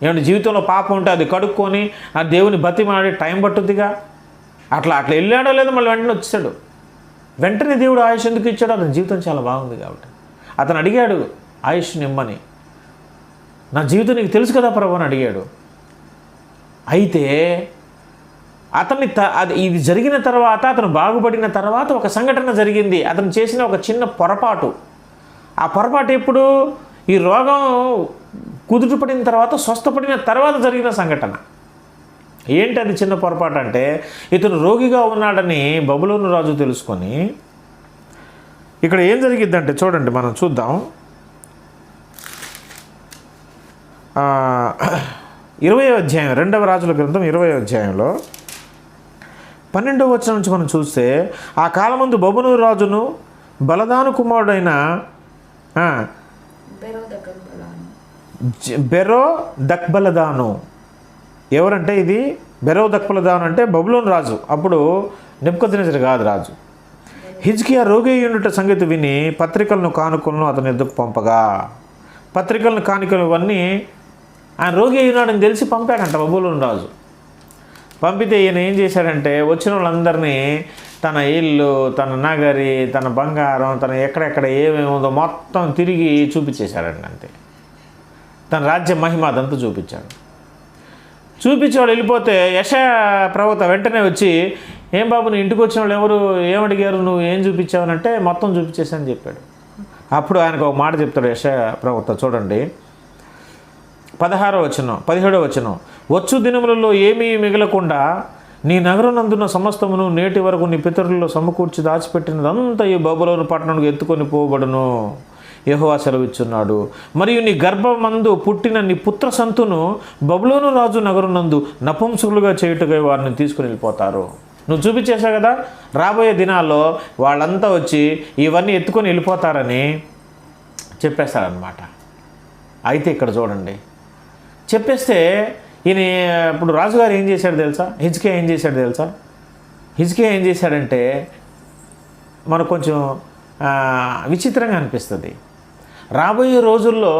Speaker 1: ఏమంటే జీవితంలో పాపం ఉంటే అది కడుక్కొని ఆ దేవుని బతిమాడి టైం పట్టుద్దిగా. అట్లా వెళ్ళాడో లేదో మళ్ళీ వెంటనే వచ్చాడు. వెంటనే దేవుడు ఆయుష్ ఎందుకు ఇచ్చాడు? అతని జీవితం చాలా బాగుంది కాబట్టి. అతను అడిగాడు ఆయుష్ నిమ్మని. నా జీవితం నీకు తెలుసు కదా ప్రభు అని అడిగాడు. అయితే అతన్ని ఇది జరిగిన తర్వాత, అతను బాగుపడిన తర్వాత ఒక సంఘటన జరిగింది. అతను చేసిన ఒక చిన్న పొరపాటు. ఆ పొరపాటు ఎప్పుడు? ఈ రోగం కుదుటపడిన తర్వాత, స్వస్థపడిన తర్వాత జరిగిన సంఘటన. ఏంటి అది చిన్న పొరపాటు అంటే, ఇతను రోగిగా ఉన్నాడని బబులోను రాజు తెలుసుకొని ఇక్కడ ఏం జరిగిద్దంటే చూడండి, మనం చూద్దాం. 20వ అధ్యాయం, 2వ రాజుల గ్రంథం 20వ అధ్యాయంలో 12వ వచనం నుంచి మనం చూస్తే, ఆ కాలమందు బబులోను రాజును బలదాను కుమారుడైన బెరోదక్బలదాను. ఎవరంటే ఇది బెరోదక్బలదాను అంటే బబులోను రాజు. అప్పుడు నెబుకద్నెజరు కాదు రాజు. హిజ్కియా రోగి ఉండుట సంగతి విని పత్రికలను కానుకలను అతని ఎద్దుకు పంపగా, పత్రికలను కానుకలు ఇవన్నీ ఆయన రోగి అయినాడని తెలిసి పంపాడంట బబులోను రాజు. పంపితే ఈయన ఏం చేశాడంటే, వచ్చిన వాళ్ళందరినీ తన ఇల్లు, తన నగరి, తన బంగారం, తన ఎక్కడెక్కడ ఏమేమి ఉందో మొత్తం తిరిగి చూపించేశాడండి. అంతే, తన రాజ్య మహిమ అదంతా చూపించాడు. చూపించేవాడు వెళ్ళిపోతే యెషయా ప్రవక్త వెంటనే వచ్చి, ఏం బాబు నువ్వు ఇంటికి వచ్చిన వాళ్ళు ఎవరు ఏమడిగారు, నువ్వు ఏం చూపించావనంటే మొత్తం చూపించేసాను చెప్పాడు. అప్పుడు ఆయనకు ఒక మాట చెప్తాడు యెషయా ప్రవక్త, చూడండి 16వ వచనం 17వ వచనం. వచ్చు దినములలో ఏమీ మిగలకుండా నీ నగరం నందున్న సమస్తమును నేటి వరకు నీ పితరుల్లో సమకూర్చి దాచిపెట్టినదంతా ఈ బబులోను పట్టణానికి ఎత్తుకొని పోబడును యెహోవా సెలవిచ్చున్నాడు. మరియు నీ గర్భమందు పుట్టిన నీ పుత్ర సంతును బబులోను రాజు నగరం నందు నపుంసకులుగా చేయుటగా వారిని తీసుకుని వెళ్ళిపోతారు. నువ్వు చూపించేశావు కదా, రాబోయే దినాల్లో వాళ్ళంతా వచ్చి ఇవన్నీ ఎత్తుకొని వెళ్ళిపోతారని చెప్పేస్తారనమాట. అయితే ఇక్కడ చూడండి, చెప్పేస్తే ఈయన ఇప్పుడు రాజుగారు ఏం చేశాడు తెలుసా, హిజ్కియా ఏం చేశాడు తెలుసా? హిజ్కియా ఏం చేశాడంటే మనకు కొంచెం విచిత్రంగా అనిపిస్తుంది. రాబోయే రోజుల్లో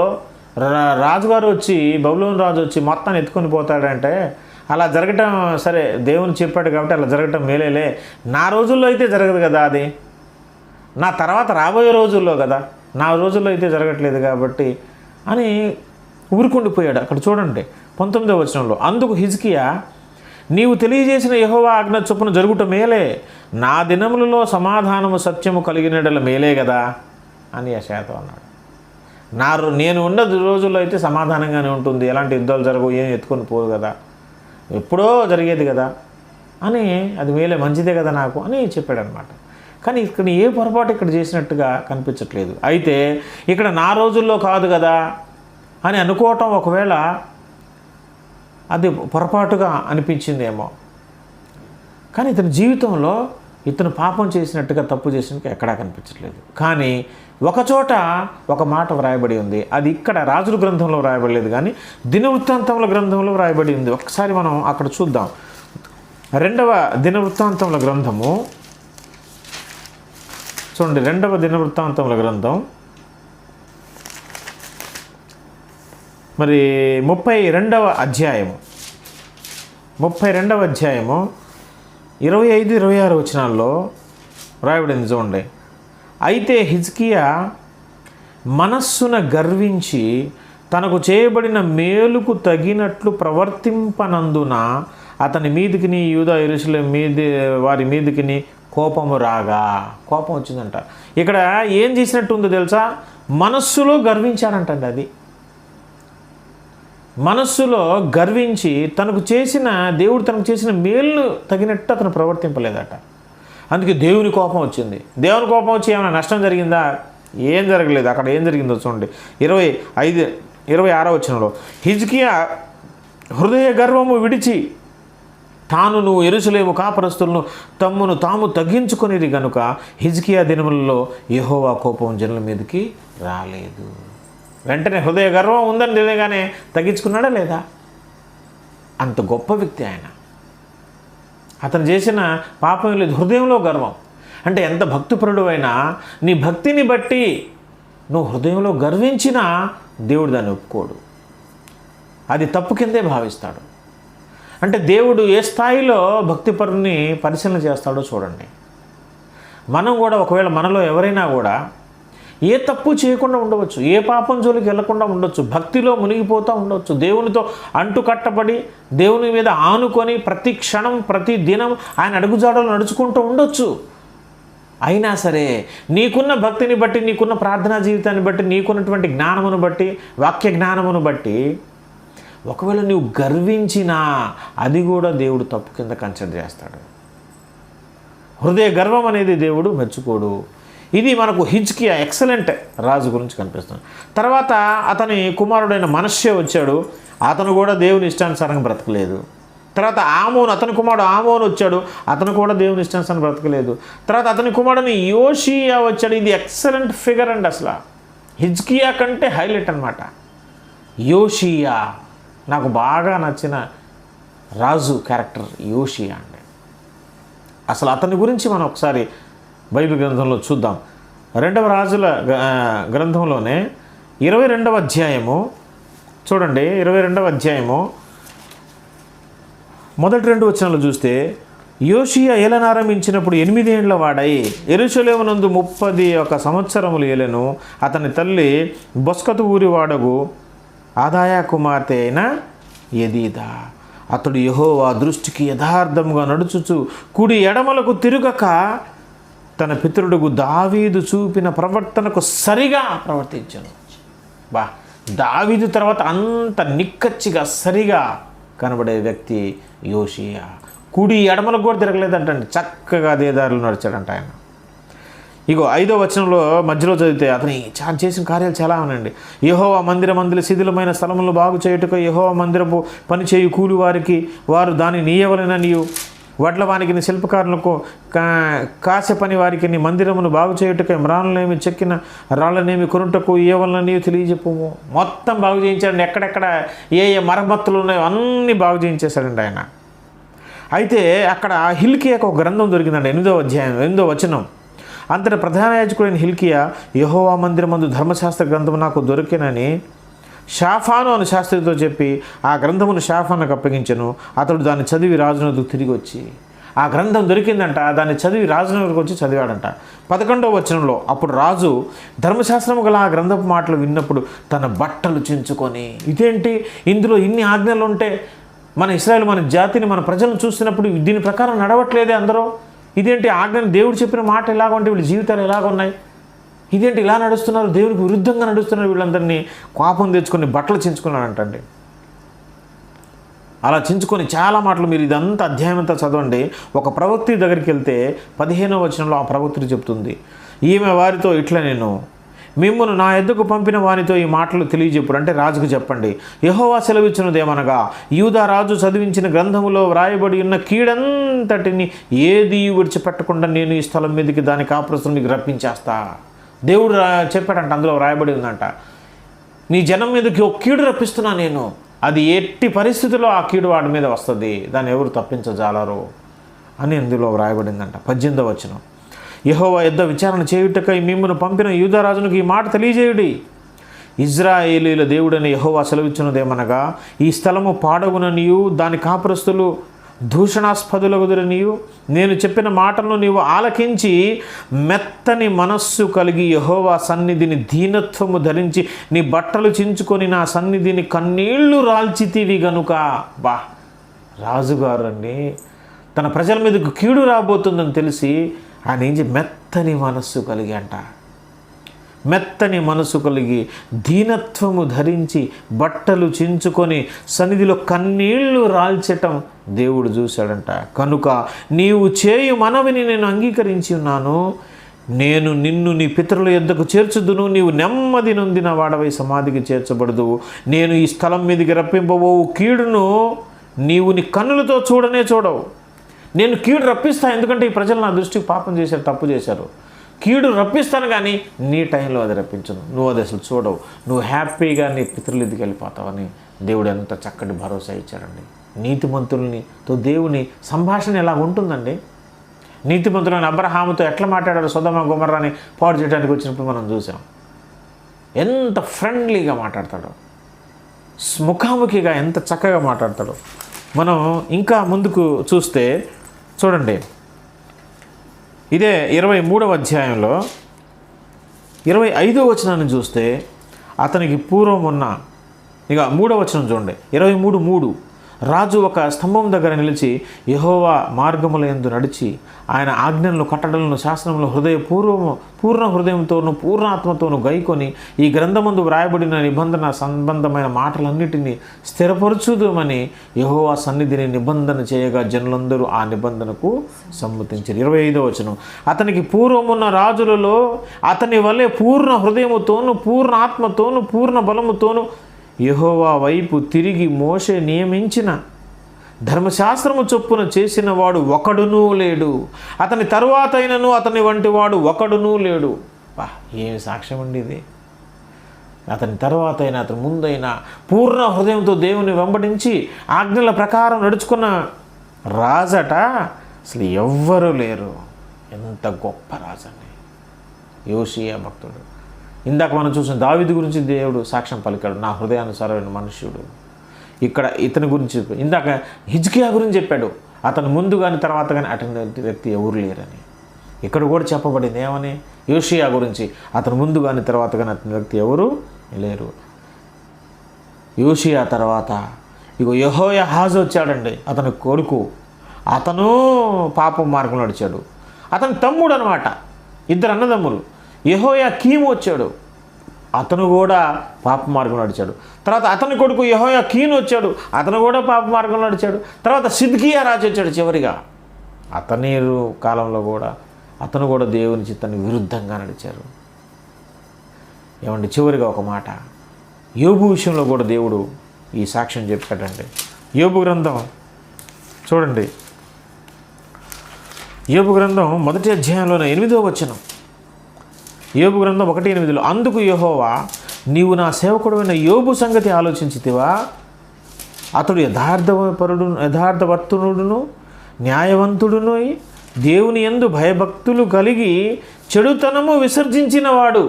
Speaker 1: రాజుగారు వచ్చి, బబులోను రాజు వచ్చి మొత్తాన్ని ఎత్తుకొని పోతాడంటే అలా జరగటం సరే, దేవుని చెప్పాడు కాబట్టి అలా జరగటం మేలేలే. నా రోజుల్లో అయితే జరగదు కదా అది. నా తర్వాత రాబోయే రోజుల్లో కదా, నా రోజుల్లో అయితే జరగట్లేదు కాబట్టి అని ఊరుకుండిపోయాడు. అక్కడ చూడండి 19వ వచనంలో, అందుకు హిజ్కియా, నీవు తెలియజేసిన యెహోవా ఆజ్ఞ చొప్పున జరుగుట మేలే, నా దినములలో సమాధానము సత్యము కలిగినడల మేలే కదా అని యెషయాతో అన్నాడు. నేను ఉన్న రోజుల్లో అయితే సమాధానంగానే ఉంటుంది, ఎలాంటి యుద్ధాలు జరగవు, ఏం ఎత్తుకొని పోరు కదా, ఎప్పుడో జరిగేది కదా అని, అది మేలే, మంచిదే కదా నాకు అని చెప్పాడనమాట. కానీ ఇక్కడ ఏ పొరపాటు ఇక్కడ చేసినట్టుగా కనిపించట్లేదు. అయితే ఇక్కడ నా రోజుల్లో కాదు కదా అని అనుకోవటం ఒకవేళ అది పొరపాటుగా అనిపించిందేమో, కానీ ఇతని జీవితంలో ఇతను పాపం చేసినట్టుగా, తప్పు చేసినట్టుగా ఎక్కడా కనిపించట్లేదు. కానీ ఒకచోట ఒక మాట వ్రాయబడి ఉంది, అది ఇక్కడ రాజుల గ్రంథంలో వ్రాయబడలేదు కానీ దినవృత్తాంతముల గ్రంథంలో వ్రాయబడి ఉంది. ఒకసారి మనం అక్కడ చూద్దాం. 2వ దినవృత్తాంతముల గ్రంథము చూడండి, 2వ దినవృత్తాంతముల గ్రంథం మరి 32వ అధ్యాయము 25-26 వచనాల్లో రాయబడింది చూడండి. అయితే హిజ్కియా మనస్సున గర్వించి తనకు చేయబడిన మేలుకు తగినట్లు ప్రవర్తింపనందున అతని మీదికిని యూదా యెరూషలేము వారి మీదికిని కోపము రాగా, కోపం వచ్చిందంట. ఇక్కడ ఏం చేసినట్టు ఉందో తెలుసా, మనస్సులో గర్వించాడంటండి. అది మనస్సులో గర్వించి దేవుడు తనకు చేసిన మేలును తగినట్టు అతను ప్రవర్తింపలేదట. అందుకే దేవుని కోపం వచ్చింది. దేవుని కోపం వచ్చి ఏమైనా నష్టం జరిగిందా? ఏం జరగలేదు. అక్కడ ఏం జరిగిందో చూడండి, 26వ వచనంలో, హిజ్కియా హృదయ గర్వము విడిచి తానును యెరూషలేము కాపరస్తులను తమ్మును తాము తగ్గించుకొనిరి గనుక హిజ్కియా దినములలో యెహోవా కోపం జనుల మీదకి రాలేదు. వెంటనే హృదయ గర్వం ఉందని తెలియగానే తగ్గించుకున్నాడా లేదా? అంత గొప్ప వ్యక్తి ఆయన. అతను చేసిన పాపం లేదు, హృదయంలో గర్వం. అంటే ఎంత భక్తిపరుడు అయినా నీ భక్తిని బట్టి నువ్వు హృదయంలో గర్వించినా దేవుడు దాన్ని ఒప్పుకోడు, అది తప్పు కిందే భావిస్తాడు. అంటే దేవుడు ఏ స్థాయిలో భక్తిపరుని పరిశీలన చేస్తాడో చూడండి. మనం కూడా ఒకవేళ మనలో ఎవరైనా కూడా ఏ తప్పు చేయకుండా ఉండవచ్చు, ఏ పాపం జోలికి వెళ్లకుండా ఉండొచ్చు, భక్తిలో మునిగిపోతూ ఉండవచ్చు, దేవునితో అంటుకట్టబడి దేవుని మీద ఆనుకొని ప్రతి క్షణం ప్రతి దినం ఆయన అడుగుజాడలు నడుచుకుంటూ ఉండొచ్చు. అయినా సరే నీకున్న భక్తిని బట్టి, నీకున్న ప్రార్థనా జీవితాన్ని బట్టి, నీకున్నటువంటి జ్ఞానమును బట్టి, వాక్య జ్ఞానమును బట్టి ఒకవేళ నువ్వు గర్వించినా అది కూడా దేవుడు తప్పు కింద కన్సిడర్ చేస్తాడు. హృదయ గర్వం అనేది దేవుడు మెచ్చుకోడు. ఇది మనకు హిజ్కియా ఎక్సలెంట్ రాజు గురించి కనిపిస్తుంది. తర్వాత అతని కుమారుడైన మనష్షే వచ్చాడు. అతను కూడా దేవుని ఇష్టానుసారంగా బ్రతకలేదు. తర్వాత అతని కుమారుడు ఆమోను వచ్చాడు. అతను కూడా దేవుని ఇష్టానుసారం బ్రతకలేదు. తర్వాత అతని కుమారుడిని యోషియా వచ్చాడు. ఇది ఎక్సలెంట్ ఫిగర్ అండి. అసలు హిజ్కియా కంటే హైలైట్ అనమాట యోషియా. నాకు బాగా నచ్చిన రాజు క్యారెక్టర్ యోషియా అండి. అసలు అతని గురించి మనం ఒకసారి బైబిల్ గ్రంథంలో చూద్దాం. 2వ రాజుల గ్రంథంలోనే 22వ అధ్యాయము చూడండి. 22వ అధ్యాయము మొదటి 2 వచనాలు చూస్తే, యోషియా ఏలనారంభించినప్పుడు 8 ఏండ్ల వాడై యెరూషలేమునందు 31 సంవత్సరములు ఏలెను. అతని తల్లి బొస్కతు ఊరి వాడగు ఆదాయా కుమార్తె అయిన యెదీదా. అతడు యెహోవా దృష్టికి యథార్థముగా నడుచుచు కుడి ఎడమలకు తిరుగక తన పితరుడుగు దావీదు చూపిన ప్రవర్తనకు సరిగా ప్రవర్తించను. దావీదు తర్వాత అంత నిక్కచ్చిగా సరిగా కనబడే వ్యక్తి యోషియా. కుడి ఎడమలకు కూడా తిరగలేదంటండి, చక్కగా దేదారులు నడిచాడంట ఆయన. ఇగో 5వ వచనంలో మధ్యలో చదివితే అతని చేసిన కార్యాలు చాలా ఉన్నాయండి. యెహోవా మందిరమందుల శిథిలమైన స్థలములను బాగు చేయుటకు యెహోవా మందిరపు పనిచేయు కూలి వారికి వారు దాన్ని నీయవలెననియు, వడ్లవానికి శిల్పకారులకు కాసె పని వారికి మందిరమును బాగు చేయుటకై మ్రాణులనేమి చెక్కిన రాళ్ళనేమి కొనుటకు ఇవ్వాలని తెలియజెప్పము. మొత్తం బాగు చేయించాడండి. ఎక్కడెక్కడ ఏ మరమ్మతులు ఉన్నాయో అన్నీ బాగు చేయించేశాడండి ఆయన. అయితే అక్కడ హిల్కియాకు ఒక గ్రంథం దొరికిందండి. 8వ అధ్యాయం 8వ వచనం. అంతటి ప్రధాన యాజకుడైన హిల్కియా యెహోవా మందిరమందు ధర్మశాస్త్ర గ్రంథము నాకు దొరికినని షాఫాను అను శాస్త్రితో చెప్పి ఆ గ్రంథమును షాఫానుకు అప్పగించెను. అతడు దాన్ని చదివి రాజునకు తిరిగి వచ్చి, ఆ గ్రంథం దొరికిందంట. దాన్ని చదివి రాజునగరికి వచ్చి చదివాడంట. 11వ వచనంలో అప్పుడు రాజు ధర్మశాస్త్రం గల ఆ గ్రంథపు మాటలు విన్నప్పుడు తన బట్టలు చించుకొని, ఇదేంటి ఇందులో ఇన్ని ఆజ్ఞలు ఉంటే మన ఇశ్రాయేలు మన జాతిని మన ప్రజలను చూస్తున్నప్పుడు దీని ప్రకారం నడవట్లేదే అందరూ, ఇదేంటి ఆజ్ఞను దేవుడు చెప్పిన మాట ఎలాగుంటే వీళ్ళ జీవితాలు ఎలాగున్నాయి, ఇదేంటి ఇలా నడుస్తున్నారు, దేవుడికి విరుద్ధంగా నడుస్తున్నారు, వీళ్ళందరినీ కోపం తెచ్చుకొని బట్టలు చించుకున్నాడంటండి. అలా చించుకొని చాలా మాటలు మీరు ఇదంతా అధ్యాయం అంతా చదవండి. ఒక ప్రవక్తి దగ్గరికి వెళ్తే 15వ వచనంలో ఆ ప్రవక్తి చెప్తుంది, ఈమె వారితో ఇట్లా, నేను మిమ్మును నా ఎద్దుకు పంపిన వారితో ఈ మాటలు తెలియజెప్పుడు, అంటే రాజుకు చెప్పండి, యెహోవా సెలవిచ్చినదేమనగా యూదా రాజు చదివించిన గ్రంథములో వ్రాయబడి ఉన్న కీడంతటిని ఏది విడిచిపెట్టకుండా నేను ఈ స్థలం మీదకి దాని కాపురస్తులు మీకు రప్పించేస్తా. దేవుడు చెప్పాడంట, అందులో వ్రాయబడి ఉందంట, నీ జనం మీదకి ఒక కీడు రప్పిస్తున్నా నేను, అది ఎట్టి పరిస్థితుల్లో ఆ కీడు వాడి మీద వస్తుంది, దాన్ని ఎవరు తప్పించజాలరు అని అందులో వ్రాయబడిందంట. 18వ వచనం, యెహోవా యొద్ద విచారణ చేయుటకై మిమ్మును పంపిన యూదారాజునికి ఈ మాట తెలియజేయుడి, ఇజ్రాయేలీల దేవుడని యెహోవా సెలవిచ్చినదేమనగా ఈ స్థలము పాడగుననియు దాని కాపురస్తులు దూషణాస్పదులగుదురనియు నేను చెప్పిన మాటలను నీవు ఆలకించి మెత్తని మనస్సు కలిగి యెహోవా సన్నిధిని దీనత్వము ధరించి నీ బట్టలు చించుకొని నా సన్నిధిని కన్నీళ్లు రాల్చితివి గనుక. బా, రాజుగారు అండి తన ప్రజల మీదకు కీడు రాబోతుందని తెలిసి ఆయన ఏం మెత్తని మనస్సు కలిగి అంట, మెత్తని మనసు కలిగి దీనత్వము ధరించి బట్టలు చించుకొని సన్నిధిలో కన్నీళ్లు రాల్చటం దేవుడు చూశాడంట. కనుక నీవు చేయు మనవిని నేను అంగీకరించి ఉన్నాను, నేను నిన్ను నీ పితరుల యొద్దకు చేర్చుదును, నీవు నెమ్మది నొందిన వాడవై సమాధికి చేర్చబడదు, నేను ఈ స్థలం మీదకి రప్పింపబోవు కీడును నీవు నీ కన్నులతో చూడనే చూడవు. నేను కీడు రప్పిస్తాను, ఎందుకంటే ఈ ప్రజలు నా దృష్టికి పాపం చేశారు, తప్పు చేశారు, కీడు రప్పిస్తాను, కానీ నీ టైంలో అది రప్పించను, నువ్వు అది అసలు చూడవు, నువ్వు హ్యాపీగా నీ పితరుల ఎదుగు వెళ్ళిపోతావని దేవుడు ఎంత చక్కటి భరోసా ఇచ్చాడండి. నీతిమంతులతో దేవుని సంభాషణ ఎలా ఉంటుందండి. నీతిమంతులని అబ్రహాముతో ఎట్లా మాట్లాడాడు, సొదొమ గొమొర్రాని పాడు చేయడానికి వచ్చినప్పుడు మనం చూసాం. ఎంత ఫ్రెండ్లీగా మాట్లాడతాడో, ముఖాముఖిగా ఎంత చక్కగా మాట్లాడతాడో. మనం ఇంకా ముందుకు చూస్తే చూడండి, ఇదే 23వ అధ్యాయంలో 25వ వచనాన్ని చూస్తే అతనికి పూర్వం ఉన్న, ఇక 3వ వచనం చూడండి, 23:3, రాజు ఒక స్తంభం దగ్గర నిలిచి యెహోవా మార్గముల యందు నడిచి ఆయన ఆజ్ఞలను కట్టడలను శాసనములు పూర్ణ హృదయంతోనూ పూర్ణాత్మతోనూ గైకొని ఈ గ్రంథమందు వ్రాయబడిన నిబంధన సంబంధమైన మాటలన్నిటినీ స్థిరపరచుదామని యెహోవా సన్నిధిని నిబంధన చేయగా జనులందరూ ఆ నిబంధనకు సమ్మతించారు. 25వ వచనం, అతనికి పూర్వమున్న రాజులలో అతని వలె పూర్ణ హృదయముతోనూ పూర్ణ ఆత్మతోనూ పూర్ణ బలముతోనూ యెహోవా వైపు తిరిగి మోషే నియమించిన ధర్మశాస్త్రము చొప్పున చేసిన వాడు ఒకడునూ లేడు, అతని తరువాత అయినను అతని వంటి వాడు ఒకడునూ లేడు. బా, ఏమి సాక్ష్యం అండి ఇది. అతని తర్వాత అయినా అతని ముందైనా పూర్ణ హృదయంతో దేవుని వెంబడించి ఆజ్ఞల ప్రకారం నడుచుకున్న రాజట అసలు ఎవ్వరూ లేరు. ఎంత గొప్ప రాజండి యోషియా భక్తుడు. ఇందాక మనం చూసిన దావీదు గురించి దేవుడు సాక్ష్యం పలికాడు, నా హృదయానుసారమైన మనుష్యుడు. ఇక్కడ ఇతని గురించి ఇందాక హిజ్కియా గురించి చెప్పాడు, అతను ముందు కానీ తర్వాత కానీ అటువంటి వ్యక్తి ఎవరు లేరని. ఇక్కడ కూడా చెప్పబడింది ఏమని, యోషియా గురించి అతను ముందు కానీ తర్వాత కానీ అతని వ్యక్తి ఎవరు లేరు. యోషియా తర్వాత ఇగో యెహోయాహాజు వచ్చాడండి, అతని కొడుకు. అతను పాపం మార్గంలో నడిచాడు. అతని తమ్ముడు అనమాట, ఇద్దరు అన్నదమ్ములు. యెహోయాకీము వచ్చాడు, అతను కూడా పాప మార్గంలో నడిచాడు. తర్వాత అతని కొడుకు యెహోయాకీను వచ్చాడు, అతను కూడా పాప మార్గంలో నడిచాడు. తర్వాత సిద్కియా రాజు వచ్చాడు చివరిగా. అతని కాలంలో కూడా అతను కూడా దేవుని చిత్తానికి విరుద్ధంగా నడిచారు. ఏమండి, చివరిగా ఒక మాట, యోబు విషయంలో కూడా దేవుడు ఈ సాక్ష్యం చెప్పాడండి. యోబు గ్రంథం చూడండి, యోబు గ్రంథం 1వ అధ్యాయంలోనే 8వ వచనం. యోబు గ్రంథం 1:8, అందుకు యెహోవా, నీవు నా సేవకుడైన యోబు సంగతి ఆలోచించితివా? అతడు యథార్థవర్తనుడును న్యాయవంతుడును దేవుని యందు భయభక్తులు కలిగి చెడుతనము విసర్జించినవాడు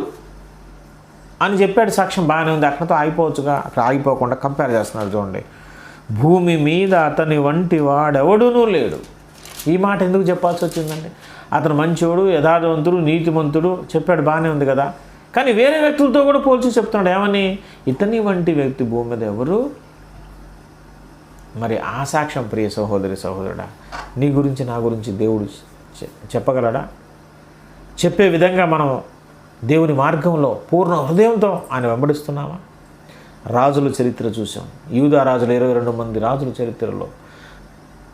Speaker 1: అని చెప్పాడు. సాక్ష్యం బాగానే ఉంది, అక్కడతో ఆగిపోవచ్చుగా. అక్కడ ఆగిపోకుండా కంపేర్ చేస్తున్నాడు చూడండి. భూమి మీద అతని వంటి వాడెవడునూ లేడు. ఈ మాట ఎందుకు చెప్పాల్సి వచ్చిందండి? అతను మంచోడు, యథార్థవంతుడు, నీతిమంతుడు చెప్పాడు, బాగానే ఉంది కదా. కానీ వేరే వ్యక్తులతో కూడా పోల్చి చెప్తున్నాడు. ఏమని? ఇతని వంటి వ్యక్తి భూమి మీద ఎవరు? మరి ఆ సాక్ష్యం ప్రియ సహోదరి సహోదరుడా, నీ గురించి నా గురించి దేవుడు చెప్పగలడా? చెప్పే విధంగా మనం దేవుని మార్గంలో పూర్ణ హృదయంతో ఆయన వెంబడిస్తున్నామా? రాజుల చరిత్ర చూసాం. యూదా రాజులు 22 మంది రాజుల చరిత్రలో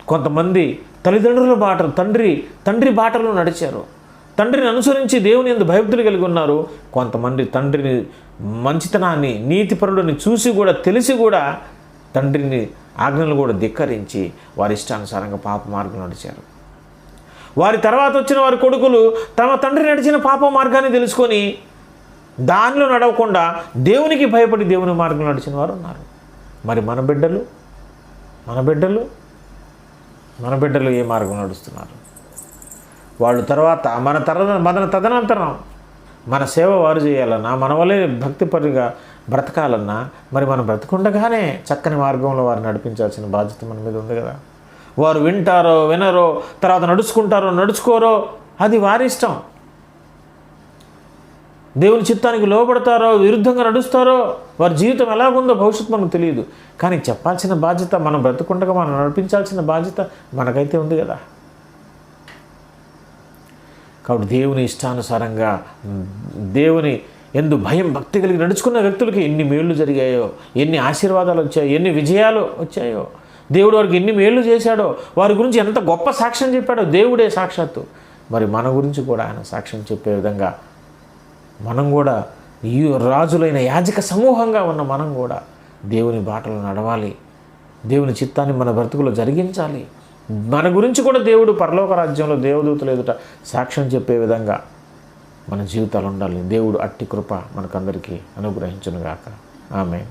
Speaker 1: కొంతమంది తల్లిదండ్రుల బాటలు తండ్రి బాటలో నడిచారు. తండ్రిని అనుసరించి దేవుని యందు భయభక్తులు కలిగి ఉన్నారు. కొంతమంది తండ్రిని మంచితనాన్ని, నీతిపరులని చూసి కూడా తెలిసి కూడా తండ్రిని ఆజ్ఞలు కూడా ధిక్కరించి వారి ఇష్టానుసారంగా పాప మార్గం నడిచారు. వారి తర్వాత వచ్చిన వారి కొడుకులు తమ తండ్రి నడిచిన పాప మార్గాన్ని తెలుసుకొని దానిలో నడవకుండా దేవునికి భయపడి దేవుని మార్గం నడిచిన వారు ఉన్నారు. మరి మన బిడ్డలు ఏ మార్గం నడుస్తున్నారు? వాళ్ళు తర్వాత మన తదనంతరం మన సేవ వారు చేయాలన్నా, మన వల్లే భక్తిపరిగా బ్రతకాలన్నా మరి మనం బ్రతకుండగానే చక్కని మార్గంలో వారు నడిపించాల్సిన బాధ్యత మన మీద ఉంది కదా. వారు వింటారో వినరో, తర్వాత నడుచుకుంటారో నడుచుకోరో, అది వారి ఇష్టం. దేవుని చిత్తానికి లోబడతారో విరుద్ధంగా నడుస్తారో, వారి జీవితం ఎలాగుందో భవిష్యత్తు మనకు తెలియదు. కానీ చెప్పాల్సిన బాధ్యత, మనం బ్రతుకుండగా మనం నడిపించాల్సిన బాధ్యత మనకైతే ఉంది కదా. కాబట్టి దేవుని ఇష్టానుసారంగా దేవుని యందు భయం భక్తి కలిగి నడుచుకున్న వ్యక్తులకి ఎన్ని మేళ్ళు జరిగాయో, ఎన్ని ఆశీర్వాదాలు వచ్చాయో, ఎన్ని విజయాలు వచ్చాయో, దేవుడు వారికి ఎన్ని మేళ్ళు చేశాడో, వారి గురించి ఎంత గొప్ప సాక్ష్యం చెప్పాడో దేవుడే సాక్షాత్తు. మరి మన గురించి కూడా ఆయన సాక్ష్యం చెప్పే విధంగా మనం కూడా ఈ రాజులైన యాజక సమూహంగా ఉన్న మనం కూడా దేవుని బాటలో నడవాలి. దేవుని చిత్తాన్ని మన బ్రతుకులో జరిగించాలి. మన గురించి కూడా దేవుడు పరలోక రాజ్యంలో దేవదూతలు ఎదుట సాక్ష్యం చెప్పే విధంగా మన జీవితాలు ఉండాలి. దేవుడు అట్టి కృప మనకందరికీ అనుగ్రహించునుగాక. ఆమేన్.